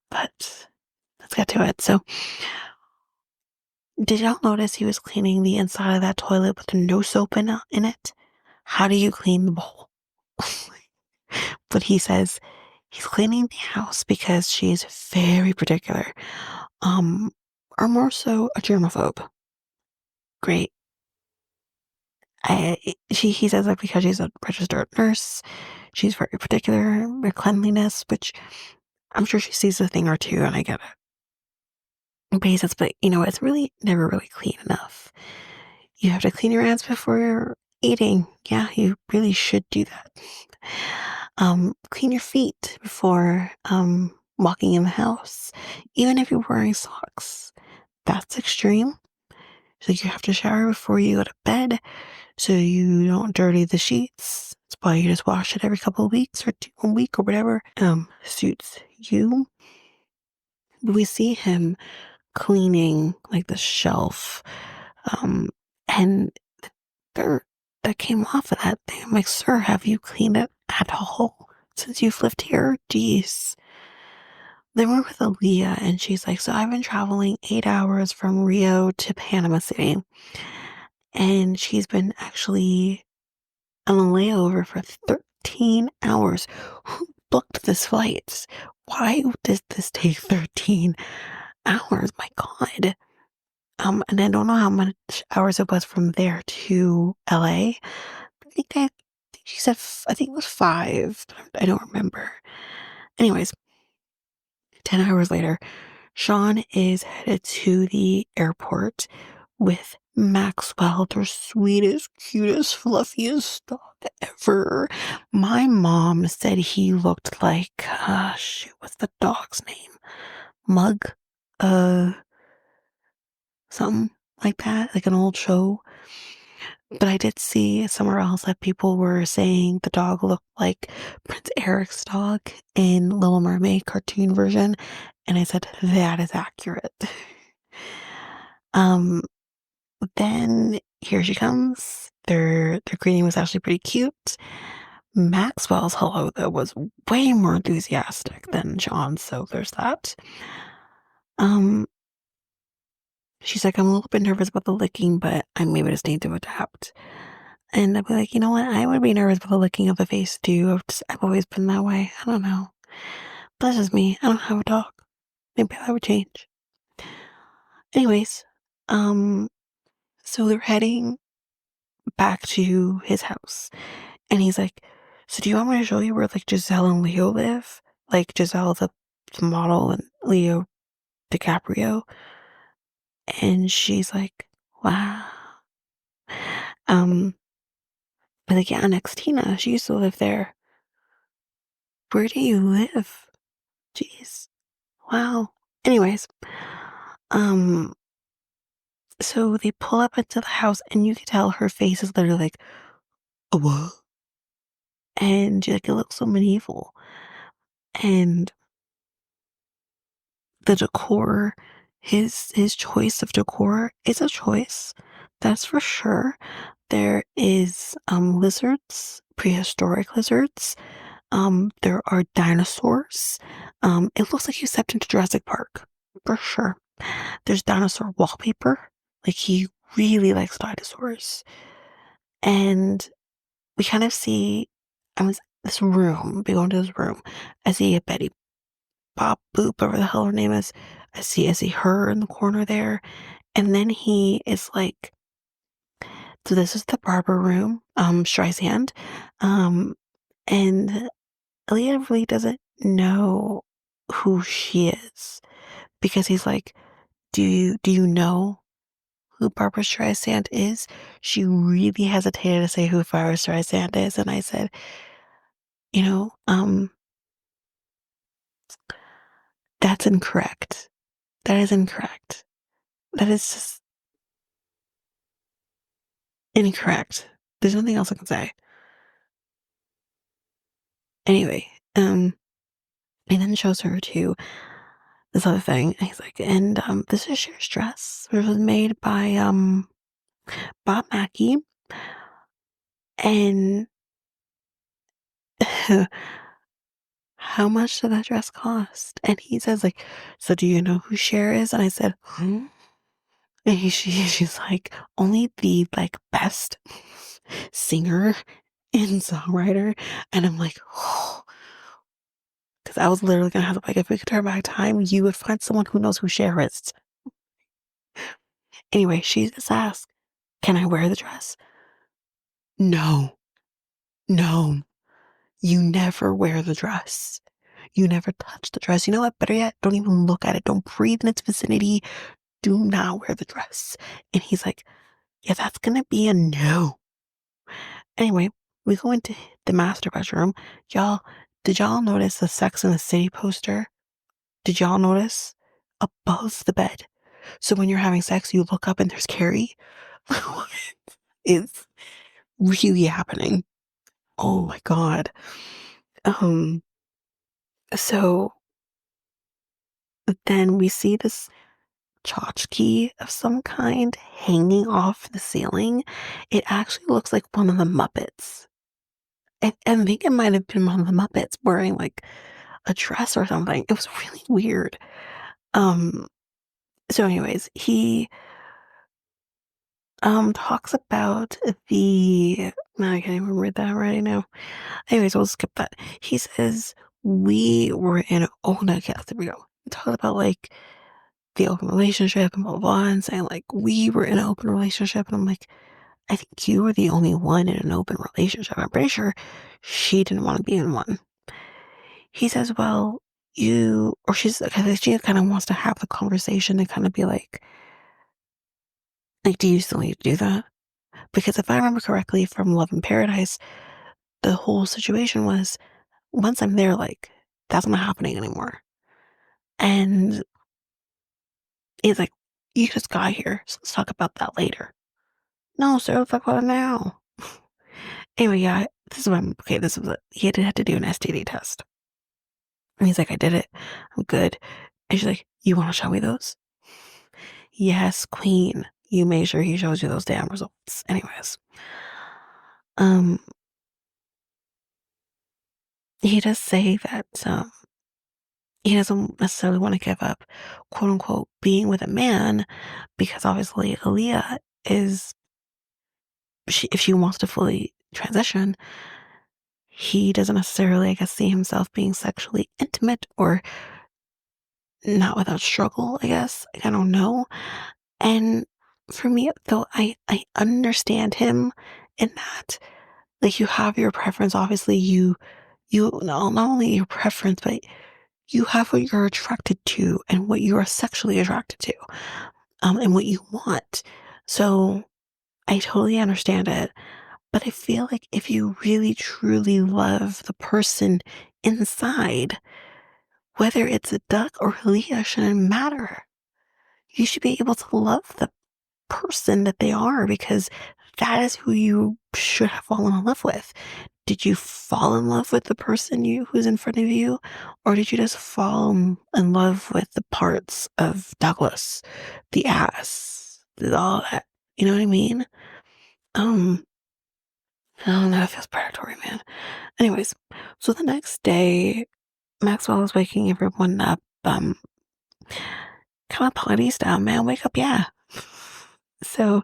But let's get to it. So, did y'all notice he was cleaning the inside of that toilet with no soap in it? How do you clean the bowl? But he says he's cleaning the house because she is very particular, or more so a germaphobe. Great. He says that because she's a registered nurse, she's very particular with cleanliness, which I'm sure she sees a thing or two, and I get it. But he says, but it's really never really clean enough. You have to clean your hands before you're eating. Yeah, you really should do that. Clean your feet before walking in the house, even if you're wearing socks. That's extreme. So you have to shower before you go to bed, so you don't dirty the sheets. That's why you just wash it every couple of weeks or a week or whatever suits you. We see him cleaning like the shelf, and the dirt that came off of that thing. I'm like, sir, have you cleaned it at all since you've lived here? Jeez. Then we're with Alliya, and she's like, so I've been traveling 8 hours from Rio to Panama City, and she's been actually on a layover for 13 hours. Who booked this flight? Why did this take 13 hours? My God. And I don't know how much hours it was from there to LA. I think she said, I think it was 5, but I don't remember. Anyways, 10 hours later, Shawn is headed to the airport with Maxwell, their sweetest, cutest, fluffiest dog ever. My mom said he looked like, shoot, what's the dog's name? Mug? Something like that, like an old show. But I did see somewhere else that people were saying the dog looked like Prince Eric's dog in Little Mermaid cartoon version, and I said that is accurate. Then here she comes. Their greeting was actually pretty cute. Maxwell's hello though was way more enthusiastic than Shawn's, so there's that. Um, she's like, I'm a little bit nervous about the licking, but I maybe just need to adapt. And I'd be like, you know what? I would be nervous about the licking of the face too. I've always been that way. I don't know. But that's just me. I don't have a dog. Maybe that would change. Anyways, um, so they're heading back to his house. And he's like, so do you want me to show you where like Giselle and Leo live? Like Giselle, the model, and Leo DiCaprio. And she's like, wow. Um, but like, yeah, next Tina, she used to live there. Where do you live? Jeez. Wow. Anyways, um, so they pull up into the house and you can tell her face is literally like, "A what?" And she like, it looks so medieval. And the decor, his choice of decor is a choice. That's for sure. There is lizards, prehistoric lizards. There are dinosaurs. It looks like you stepped into Jurassic Park, for sure. There's dinosaur wallpaper. Like he really likes dinosaurs. And we kind of see this room, we go into this room. I see a Betty Bob Boop, whatever the hell her name is. I see her in the corner there. And then he is like, so this is the barber room, Streisand. Um, and Alliya really doesn't know who she is because he's like, do you know who Barbara Streisand is? She really hesitated to say who Barbara Streisand is, and I said, you know, that's incorrect. That is incorrect. That is just incorrect. There's nothing else I can say. Anyway, he then shows her to this other thing. And he's like, and this is Cher's dress. It was made by Bob Mackie. And how much did that dress cost? And he says, like, so do you know who Cher is? And I said, hmm? And she's like, only the like best singer and songwriter. And I'm like, oh, because I was literally gonna have to like, if we could turn back time, you would find someone who knows who Cher is. Anyway, she just asked, can I wear the dress? No, no, you never wear the dress. You never touch the dress. You know what? Better yet, don't even look at it. Don't breathe in its vicinity. Do not wear the dress. And he's like, yeah, that's gonna be a no. Anyway, we go into the master bedroom. Y'all, did y'all notice the Sex and the City poster? Did y'all notice? Above the bed. So when you're having sex, you look up and there's Carrie. What is really happening? Oh my God. Um, so then we see this tchotchke of some kind hanging off the ceiling. It actually looks like one of the Muppets. I think it might have been one of the Muppets wearing like a dress or something. It was really weird. Um, so anyways, he talks about the I can't even read that right now. Anyways, we'll skip that. He says we were in oh no, yeah, there we go. He talked about like the open relationship and blah, blah, blah, and saying like we were in an open relationship. And I'm like, I think you were the only one in an open relationship. I'm pretty sure she didn't want to be in one. He says, well, you, or she kind of wants to have the conversation and kind of be like, do you still need to do that? Because if I remember correctly from Love in Paradise, the whole situation was once I'm there, like, that's not happening anymore. And he's like, you just got here, so let's talk about that later. No, sir, let's talk about it now. Anyway, yeah, this is what okay, this was it. He had to do an STD test. And he's like, I did it. I'm good. And she's like, you want to show me those? Yes, queen. You made sure he shows you those damn results. Anyways, um, he does say that, he doesn't necessarily want to give up, quote unquote, being with a man because obviously Alliya is, if she wants to fully transition, he doesn't necessarily, I guess, see himself being sexually intimate or not without struggle, I guess. I don't know. And for me, though, I understand him in that. Like, you have your preference. Obviously, you not only your preference, but you have what you're attracted to and what you are sexually attracted to, and what you want. So I totally understand it. But I feel like if you really truly love the person inside, whether it's a duck or a Leah shouldn't matter. You should be able to love the person that they are because that is who you should have fallen in love with. Did you fall in love with the person who's in front of you, or did you just fall in love with the parts of Douglas, the ass, all that? You know what I mean? Um, I don't know. It feels predatory, man. Anyways, so the next day, Maxwell was waking everyone up. Kind of party style, man. Wake up, yeah. So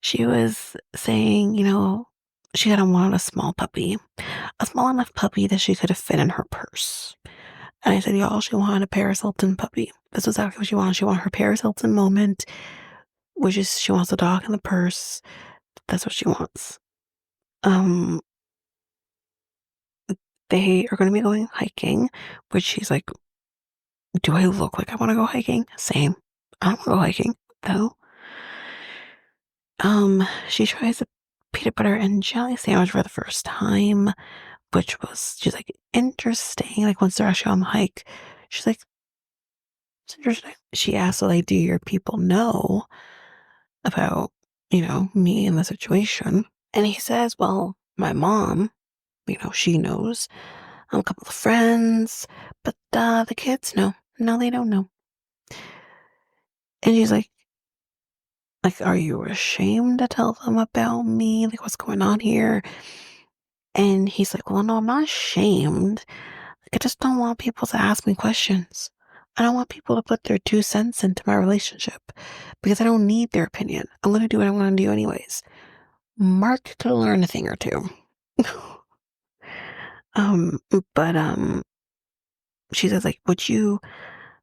she was saying, she had wanted a small puppy, a small enough puppy that she could have fit in her purse. And I said, y'all, she wanted a Paris Hilton puppy. This was exactly what she wanted. She wanted her Paris Hilton moment, which is she wants a dog in the purse. That's what she wants. Um, they are going to be going hiking, which she's like, do I look like I want to go hiking? Same. I don't want to go hiking, though. She tries a peanut butter and jelly sandwich for the first time, which was, she's like, interesting. Like, once they're actually on the hike, she's like, it's interesting. She asked, like, do your people know about, me and the situation? And he says, well, my mom, she knows. A couple of friends, but the kids, no. No, they don't know. And she's like, are you ashamed to tell them about me? Like, what's going on here? And he's like, well, no, I'm not ashamed. Like, I just don't want people to ask me questions. I don't want people to put their 2 cents into my relationship because I don't need their opinion. I'm going to do what I'm going to do anyways. Mark could learn a thing or two. um, but she says, like, would you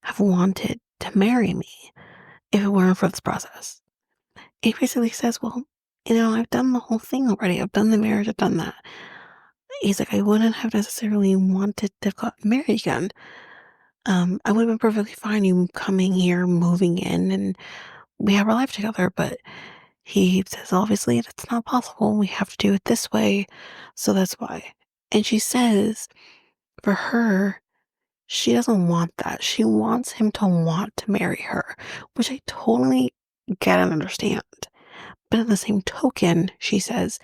have wanted to marry me if it weren't for this process? He basically says, well, I've done the whole thing already. I've done the marriage. I've done that. He's like, I wouldn't have necessarily wanted to get married again. I would have been perfectly fine you coming here, moving in, and we have our life together. But he says, obviously, that's not possible. We have to do it this way. So that's why. And she says, for her, she doesn't want that. She wants him to want to marry her, which I totally get and understand. But in the same token, she says,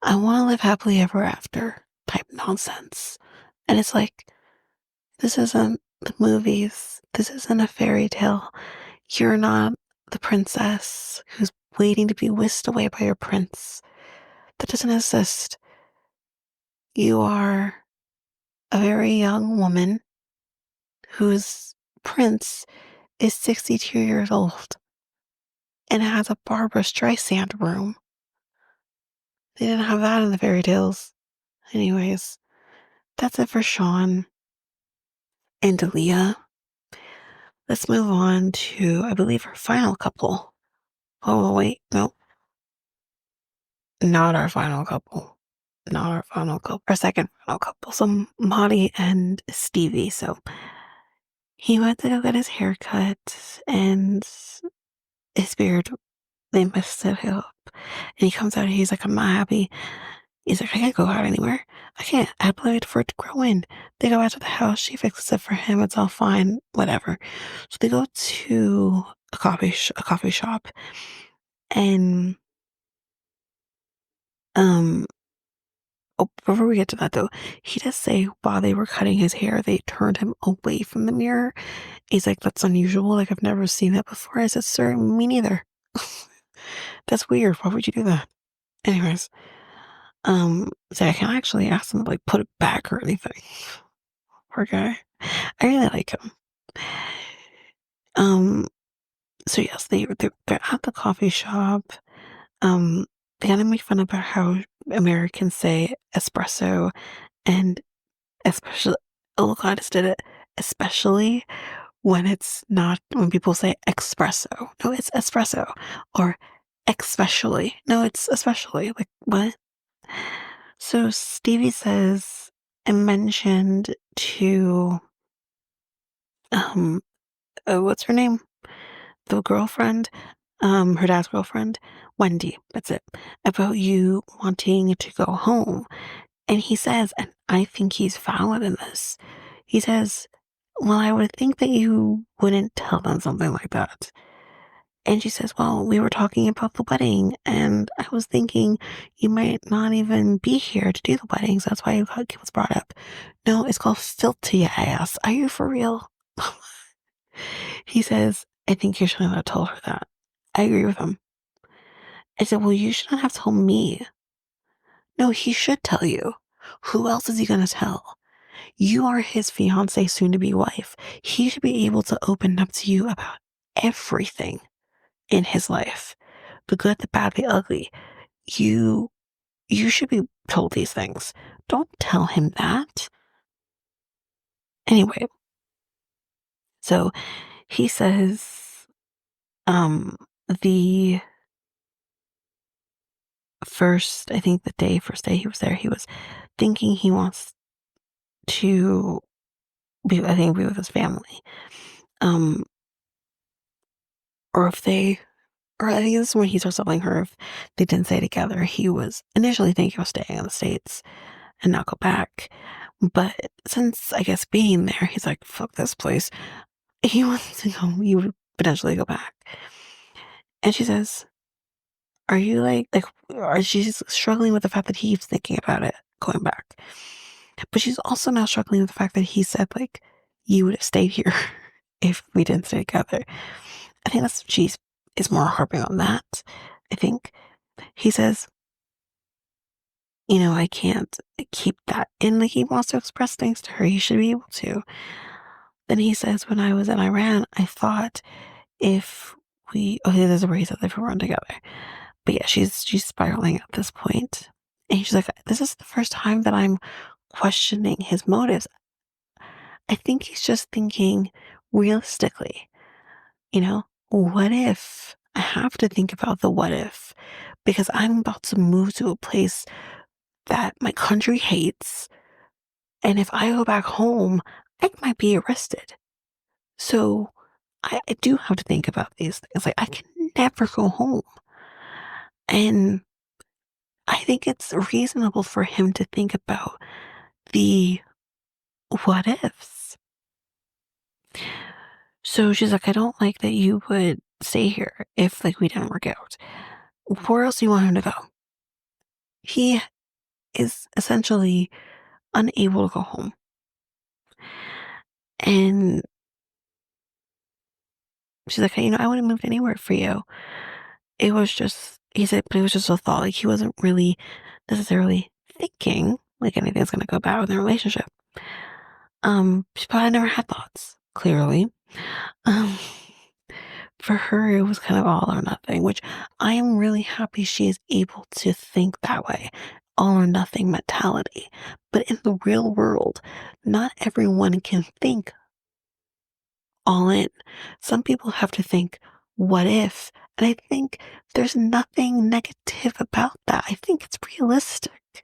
I want to live happily ever after type nonsense. And it's like, this isn't the movies. This isn't a fairy tale. You're not the princess who's waiting to be whisked away by your prince. That doesn't exist. You are a very young woman whose prince is 62 years old and has a Barbara Streisand room. They didn't have that in the fairy tales. Anyways, that's it for Shawn and Alliya. Let's move on to, I believe, our final couple. Oh, wait, no. Not our final couple. Not our final couple. Our second final couple. So Mahdi and Stevi. So he went to go get his hair cut and his beard, they messed it up. And he comes out and he's like, I'm not happy. He's like, I can't go out anywhere. I can't. I had to wait for it to grow in. They go back to the house. She fixes it for him. It's all fine. Whatever. So they go to a coffee shop, and um. Oh, before we get to that though, he does say while they were cutting his hair, they turned him away from the mirror. He's like, that's unusual. Like, I've never seen that before. I said, sir, me neither. That's weird. Why would you do that? Anyways, so I can't actually ask him to like put it back or anything. Poor guy. I really like him. Um, so yes, they're at the coffee shop. They kind of make fun about how Americans say espresso and especially, oh look, I just did it. Especially when it's not, when people say espresso. No, it's espresso. Or especially. No, it's especially. Like, what? So Stevie says, I mentioned to, um, what's her name? The girlfriend, her dad's girlfriend, Wendy, that's it, about you wanting to go home. And he says, and I think he's valid in this, he says, well, I would think that you wouldn't tell them something like that. And she says, well, we were talking about the wedding, and I was thinking you might not even be here to do the wedding, so that's why it was brought up. No, it's called filter your ass. Are you for real? He says, I think you shouldn't have told her that. I agree with him. I said, well, you shouldn't have told me. No, he should tell you. Who else is he going to tell? You are his fiance, soon to be wife. He should be able to open up to you about everything in his life. The good, the bad, the ugly. You you should be told these things. Don't tell him that. Anyway, so he says, the I think first day he was there, he was thinking he wants to I think, be with his family. Um, or if they, or I think this is when he starts telling her if they didn't stay together. He was initially thinking of staying in the States and not go back. But since, I guess, being there, he's like, fuck this place. He wants to go, he would potentially go back. And she says, are you or she's struggling with the fact that he's thinking about it, going back. But she's also now struggling with the fact that he said, like, you would have stayed here if we didn't stay together. I think she is more harping on that. I think he says, I can't keep that in. Like, he wants to express things to her. He should be able to. Then he says, when I was in Iran, I thought if okay, this is where he said if we run together. But yeah, she's spiraling at this point. And she's like, this is the first time that I'm questioning his motives. I think he's just thinking realistically, what if I have to think about the what if because I'm about to move to a place that my country hates. And if I go back home, I might be arrested. So I do have to think about these things. Like, I can never go home. And I think it's reasonable for him to think about the what ifs. So she's like, I don't like that you would stay here if, like, we didn't work out. Where else do you want him to go? He is essentially unable to go home. And she's like, hey, I wouldn't move anywhere for you. It was just, he said, but it was just a thought. Like, he wasn't really necessarily thinking like anything's going to go bad with their relationship. But I never had thoughts, clearly. Um, for her, it was kind of all or nothing, which I am really happy she is able to think that way. All or nothing mentality. But in the real world, not everyone can think all in. Some people have to think, what if? And I think there's nothing negative about that. I think it's realistic,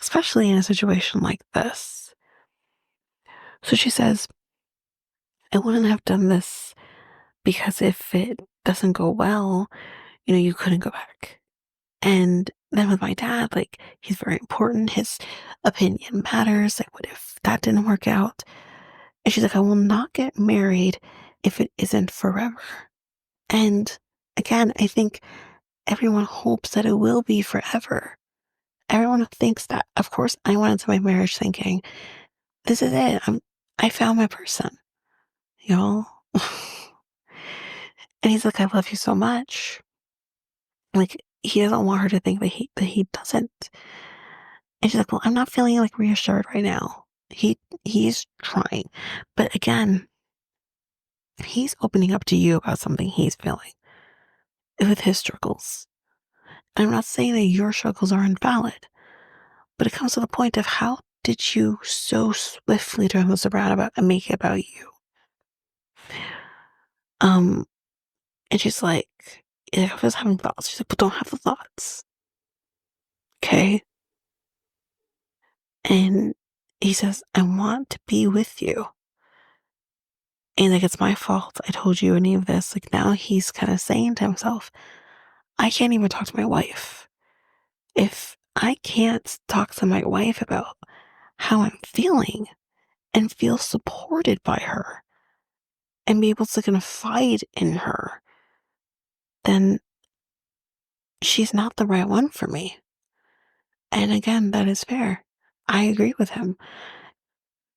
especially in a situation like this. So she says, I wouldn't have done this because if it doesn't go well, you couldn't go back. And then with my dad, like, he's very important. His opinion matters. Like, what if that didn't work out? And she's like, I will not get married if it isn't forever. And again, I think everyone hopes that it will be forever. Everyone thinks that. Of course, I went into my marriage thinking, this is it. I found my person, y'all. And he's like, I love you so much. Like, he doesn't want her to think that he doesn't. And she's like, well, I'm not feeling like reassured right now. He's trying. But again, he's opening up to you about something he's feeling with his struggles. And I'm not saying that your struggles are invalid, but it comes to the point of how did you so swiftly turn this around about and make it about you? Um, and she's like, I was having thoughts. She's like, but don't have the thoughts. Okay. And he says, I want to be with you. And like, it's my fault. I told you any of this. Like, now he's kind of saying to himself, I can't even talk to my wife. If I can't talk to my wife about how I'm feeling and feel supported by her and be able to confide in her, then she's not the right one for me. And again, that is fair. I agree with him.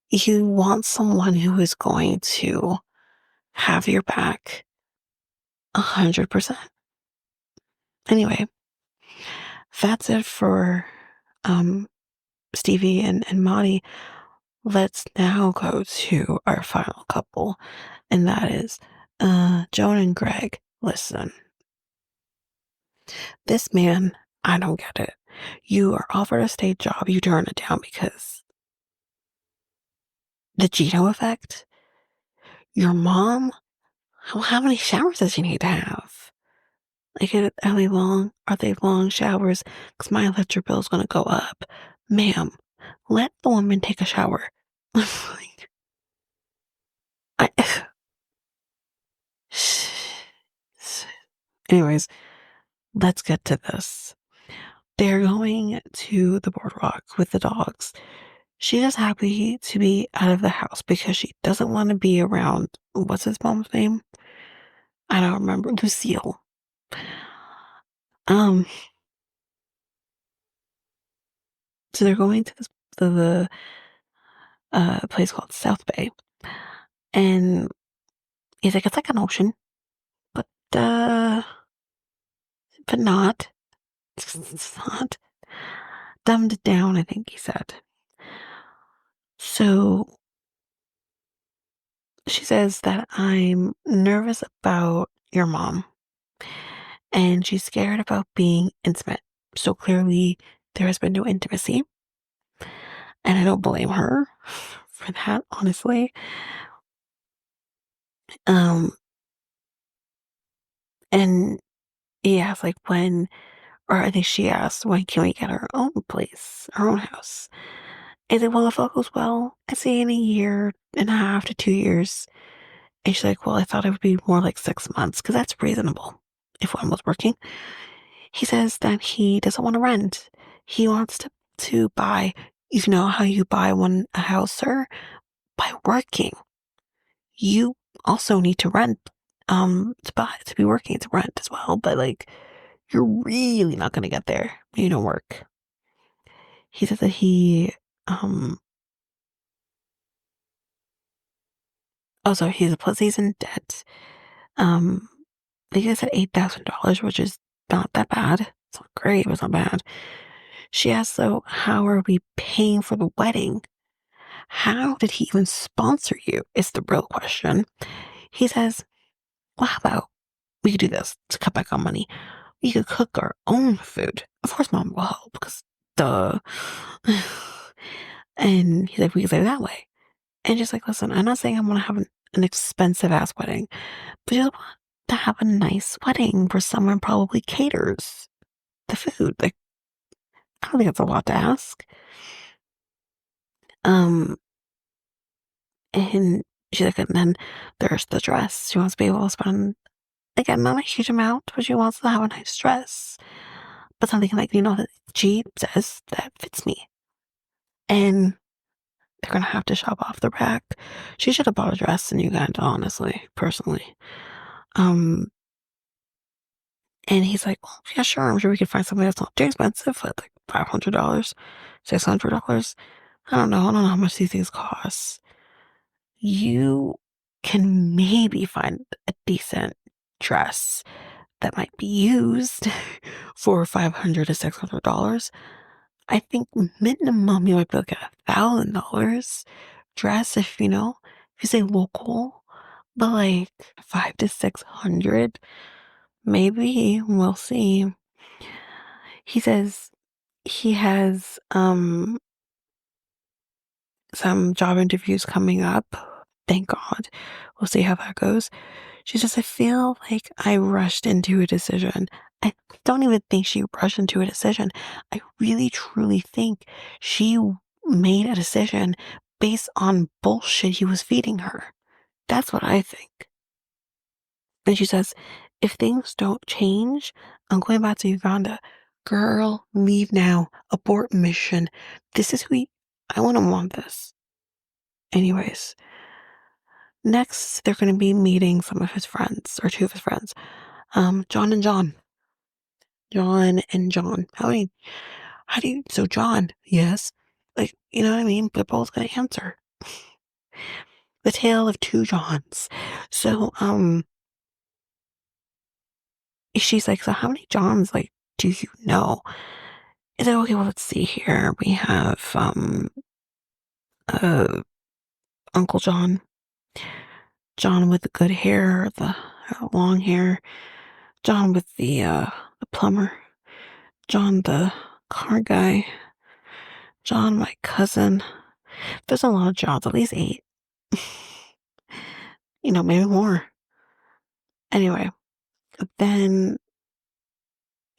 You want someone who is going to have your back 100%. Anyway, that's it for um, Stevie and Mahdi. Let's now go to our final couple, and that is Joan and Greg. Listen, this man, I don't get it. You are offered a state job, you turn it down because the Gino effect? Your mom? How many showers does she need to have? Like, are they long? Are they long showers? Because my electric bill is going to go up. Ma'am, let the woman take a shower. Like, I, anyways, let's get to this. They're going to the boardwalk with the dogs. She is happy to be out of the house because she doesn't want to be around, what's his mom's name? I don't remember. Lucille. Um, so they're going to this the place called South Bay, and he's like, it's like an ocean, but uh, but not. It's not dumbed down. I think he said. So she says that I'm nervous about your mom, and she's scared about being intimate. So clearly, there has been no intimacy, and I don't blame her for that, honestly. Um, and he asked, like, when, or I think she asked, when can we get our own place, our own house? And then, well, if all goes well, I say in a year and a half to 2 years. And she's like, well, I thought it would be more like 6 months because that's reasonable if one was working. He says that he doesn't want to rent. He wants to buy. You know how you buy a house, sir? By working. You also need to rent, to be working to rent as well. But like, you're really not gonna get there when you don't work. He said that um, also he's in debt. I think I said $8,000, which is not that bad. It's not great, but it's not bad. She asked, though, how are we paying for the wedding? How did he even sponsor you? Is the real question. He says, well, how about we could do this to cut back on money? We could cook our own food. Of course, mom will help because duh. And he's like, we could say it that way. And just like, listen, I'm not saying I want to have an expensive ass wedding, but you want to have a nice wedding where someone probably caters the food. Like, I don't think it's a lot to ask. Um, and she's like, and then there's the dress. She wants to be able to spend, again, not a huge amount, but she wants to have a nice dress. But something like, that she says that fits me. And they're gonna have to shop off the rack. She should have bought a dress in Uganda, honestly, personally. Um, and he's like, well, yeah, sure, I'm sure we can find something that's not too expensive, but like $500, $600. I don't know how much these things cost. You can maybe find a decent dress that might be used for $500 to $600. I think minimum you might be looking at $1,000 dress if if you say local, but like 5 to 600, maybe we'll see. He says he has some job interviews coming up. Thank God. We'll see how that goes. She says, I feel like I rushed into a decision. I don't even think she rushed into a decision. I really truly think she made a decision based on bullshit he was feeding her. That's what I think. And she says, if things don't change, I'm going back to Uganda. Girl, leave now. Abort mission. This is I wouldn't want this. Anyways, next they're going to be meeting some of his friends, or two of his friends. John and John. John and John. So John, yes. Like, you know what I mean? They're both going to answer. The tale of two Johns. So, she's like, so how many Johns, like, do you know? Is it okay? Well, let's see here. We have, uh, Uncle John, John with the good hair, the long hair, John with the plumber, John the car guy, John, my cousin. There's a lot of Johns, at least 8. Maybe more. Anyway, then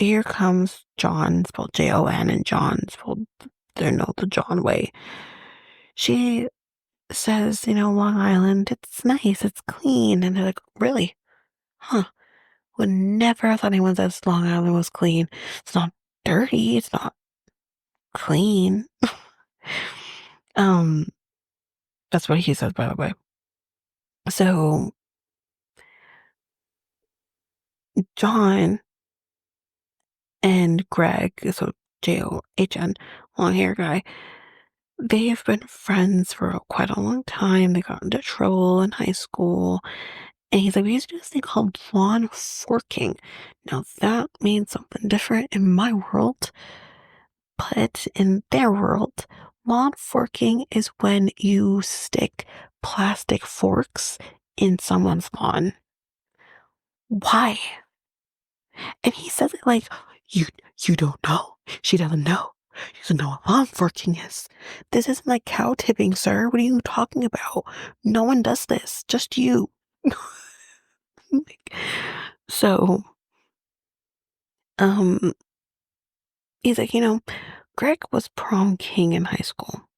here comes John, spelled Jon, and John spelled, the John way. She says, Long Island, it's nice, it's clean. And they're like, really? Huh. Would never have thought anyone says Long Island was clean. It's not dirty, it's not clean. um, that's what he says, by the way. So John and Greg, so John, long hair guy, they have been friends for quite a long time. They got into trouble in high school. And he's like, we used to do this thing called lawn forking. Now that means something different in my world, but in their world, lawn forking is when you stick plastic forks in someone's lawn. Why? And he says it like, you don't know. She doesn't know. She doesn't know what lawn forking is. This isn't like cow tipping, sir. What are you talking about? No one does this. Just you. So, um, he's like, Greg was prom king in high school.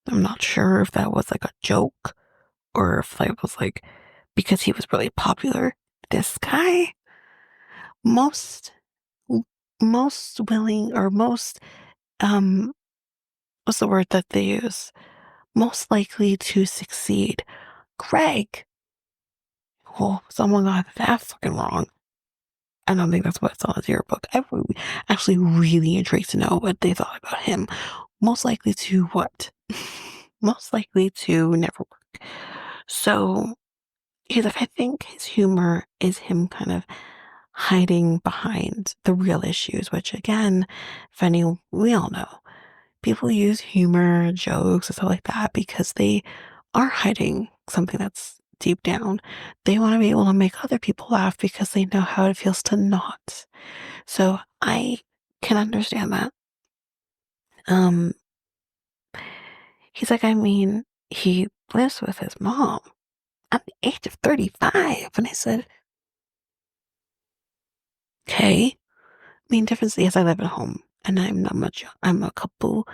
I'm not sure if that was like a joke or if that was like because he was really popular. This guy, most, most willing or most, what's the word that they use? Most likely to succeed. Greg. Well, someone got that fucking wrong. I don't think that's what it's on his yearbook. I'm actually really intrigued to know what they thought about him. Most likely to what? Most likely to never work. So he's like, I think his humor is him kind of hiding behind the real issues, which again, we all know. People use humor, jokes, and stuff like that because they are hiding something that's deep down. They want to be able to make other people laugh because they know how it feels to not. So I can understand that. Um, he's like, I mean, he lives with his mom at the age of 35. And I said, okay. I mean, difference is I live at home and I'm not much, I'm a couple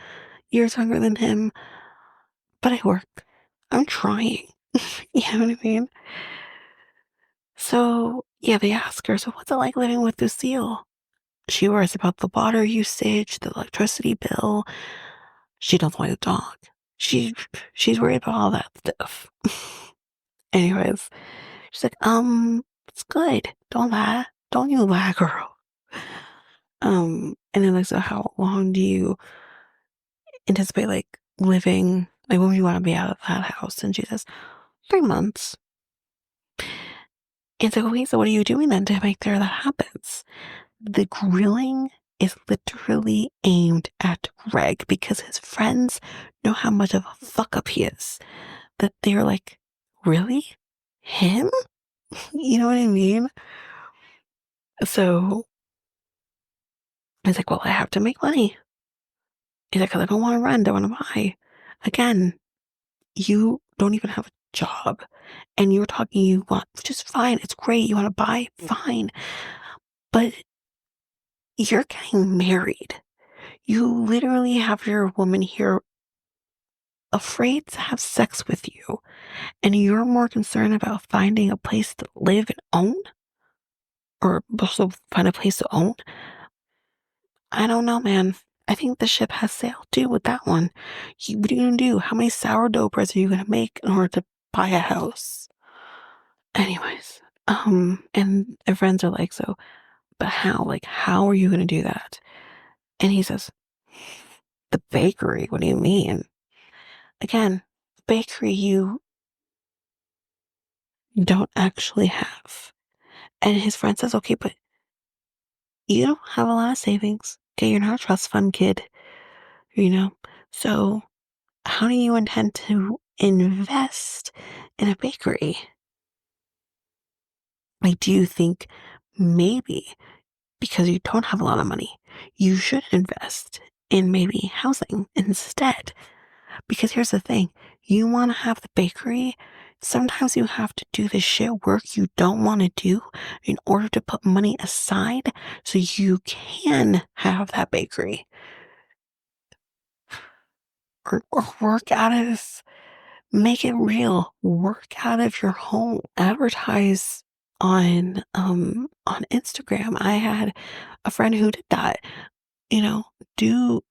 years younger than him, but I work. I'm trying. You know what I mean? So, yeah, they ask her, so what's it like living with Lucille? She worries about the water usage, the electricity bill. She doesn't like a dog. She's worried about all that stuff. Anyways, she's like, it's good. Don't lie. Don't you lie, girl. And then like, so how long do you anticipate like living, like when you want to be out of that house? And she says, 3 months. And so, okay, so what are you doing then to make sure that happens? The grilling is literally aimed at Greg because his friends know how much of a fuck up he is. That they're like, really? Him? You know what I mean? So he's like, well, I have to make money. He's like, 'cause I don't want to run, don't want to buy. Again, you don't even have a job. And you're talking you want, which is fine. It's great. You want to buy? Fine. But you're getting married. You literally have your woman here afraid to have sex with you. And you're more concerned about finding a place to live and own? Or also find a place to own? I don't know, man. I think the ship has sailed too with that one. What are you gonna do? How many sourdough breads are you gonna make in order to buy a house? Anyways, and their friends are like, so, but how? Like, how are you gonna do that? And he says, the bakery. What do you mean? Again, bakery you don't actually have. And his friend says, okay, but you don't have a lot of savings. Okay, you're not a trust fund kid, you know? So how do you intend to invest in a bakery? I do think maybe because you don't have a lot of money, you should invest in maybe housing instead. Because here's the thing, you want to have the bakery. Sometimes you have to do the shit work you don't want to do in order to put money aside so you can have that bakery. Or work out of, make it real, work out of your home, advertise on Instagram. I had a friend who did that, you know, do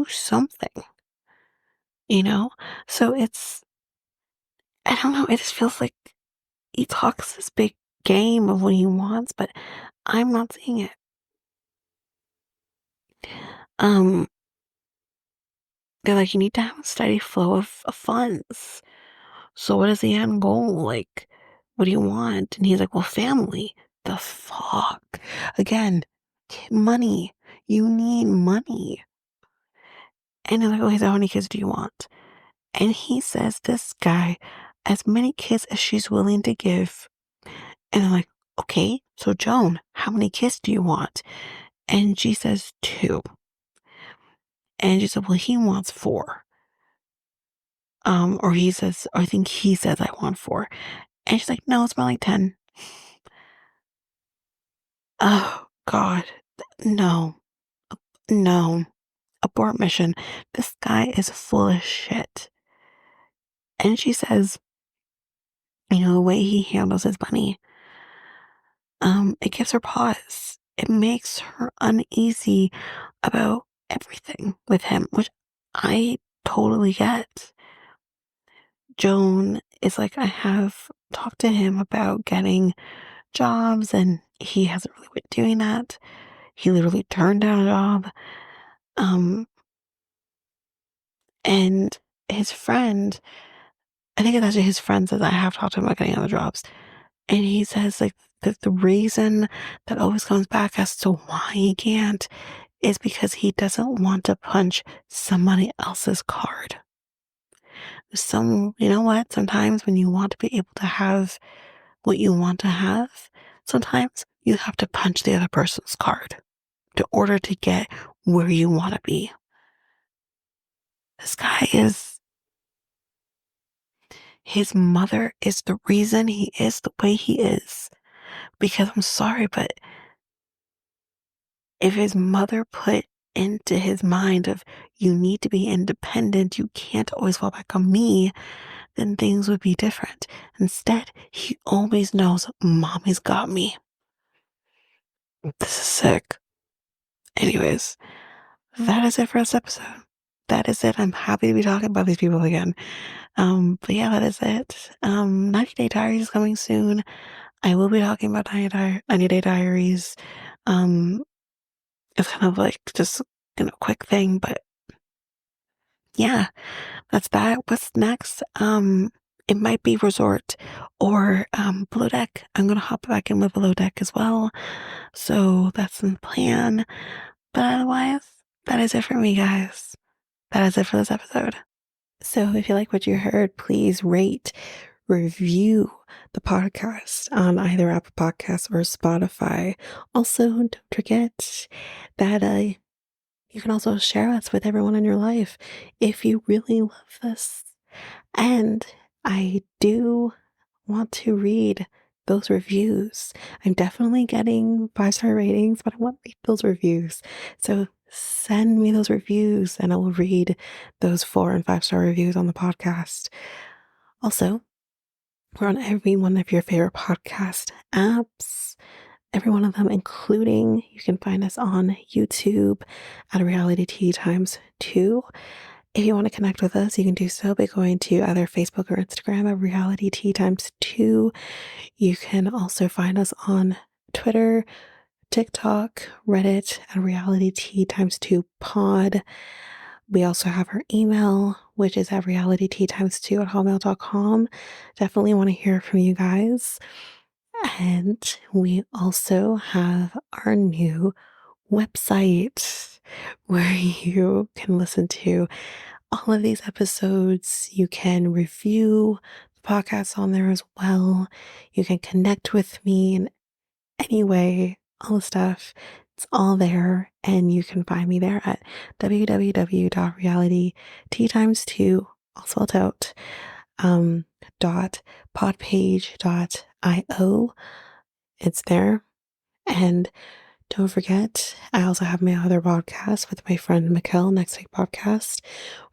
something, you know? So it's, I don't know, it just feels like he talks this big game of what he wants, but I'm not seeing it. Um, they're like, you need to have a steady flow of funds. So what is the end goal? Like, what do you want? And he's like, well, family. The fuck? Again, money. You need money. And they're like, okay, so how many kids do you want? And he says, this guy, as many kids as she's willing to give. And I'm like, okay, so Joan, how many kids do you want? And she says 2. And she said, well, he wants 4. Or he says, or I think he says I want 4. And she's like, no, it's more like 10. Oh, God. No, no. Abort mission. This guy is full of shit. And she says, you know, the way he handles his money, it gives her pause. It makes her uneasy about everything with him, which I totally get. Joan is like, I have talked to him about getting jobs and he hasn't really been doing that. He literally turned down a job. And his friend, I think it's actually his friend says I have talked to him about getting other jobs. And he says like that the reason that always comes back as to why he can't is because he doesn't want to punch somebody else's card. You know what? Sometimes when you want to be able to have what you want to have, sometimes you have to punch the other person's card in order to get where you want to be. This guy is, his mother is the reason he is the way he is. Because I'm sorry, but if his mother put into his mind of you need to be independent, you can't always fall back on me, then things would be different. Instead, he always knows mommy's got me. This is sick. Anyways, that is it for this episode. That is it. I'm happy to be talking about these people again. But yeah, that is it. 90 Day Diaries is coming soon. I will be talking about 90 Day Diaries. It's kind of like just, quick thing, but yeah, that's that. What's next? It might be Resort or Below Deck. I'm gonna hop back in with Below Deck as well. So that's in the plan. But otherwise, that is it for me, guys. That is it for this episode. So if you like what you heard, please rate, review the podcast on either Apple Podcasts or Spotify. Also, don't forget that you can also share us with everyone in your life if you really love this. And I do want to read those reviews. I'm definitely getting 5-star ratings, but I want to read those reviews. So send me those reviews and I will read those 4 and 5-star reviews on the podcast. Also, we're on every one of your favorite podcast apps, every one of them, including you can find us on YouTube at Reality Tea Times 2. If you want to connect with us, you can do so by going to either Facebook or Instagram at Reality Tea Times 2. You can also find us on Twitter, TikTok, Reddit at Reality Tea Times 2 Pod. We also have our email, which is at realityteatimes2 at hotmail.com. Definitely want to hear from you guys. And we also have our new website where you can listen to all of these episodes. You can review the podcast on there as well. You can connect with me in any way, all the stuff. It's all there, and you can find me there at www.realityteatimes2, all spelled out, .podpage.io. It's there. And don't forget, I also have my other podcast with my friend Mikkel, Next Take Podcast,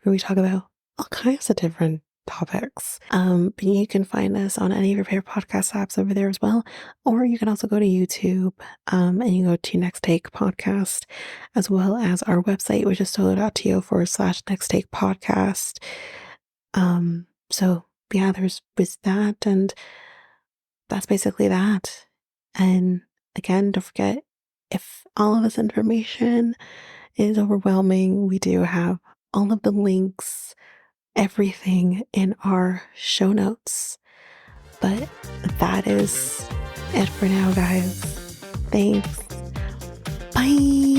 where we talk about all kinds of different topics. But you can find us on any of your favorite podcast apps over there as well. Or you can also go to YouTube and you go to Next Take Podcast, as well as our website, which is solo.to/Next Take Podcast. So yeah, there's that, and that's basically that. And again, don't forget, if all of this information is overwhelming, we do have all of the links, everything in our show notes. But that is it for now, guys. Thanks. Bye.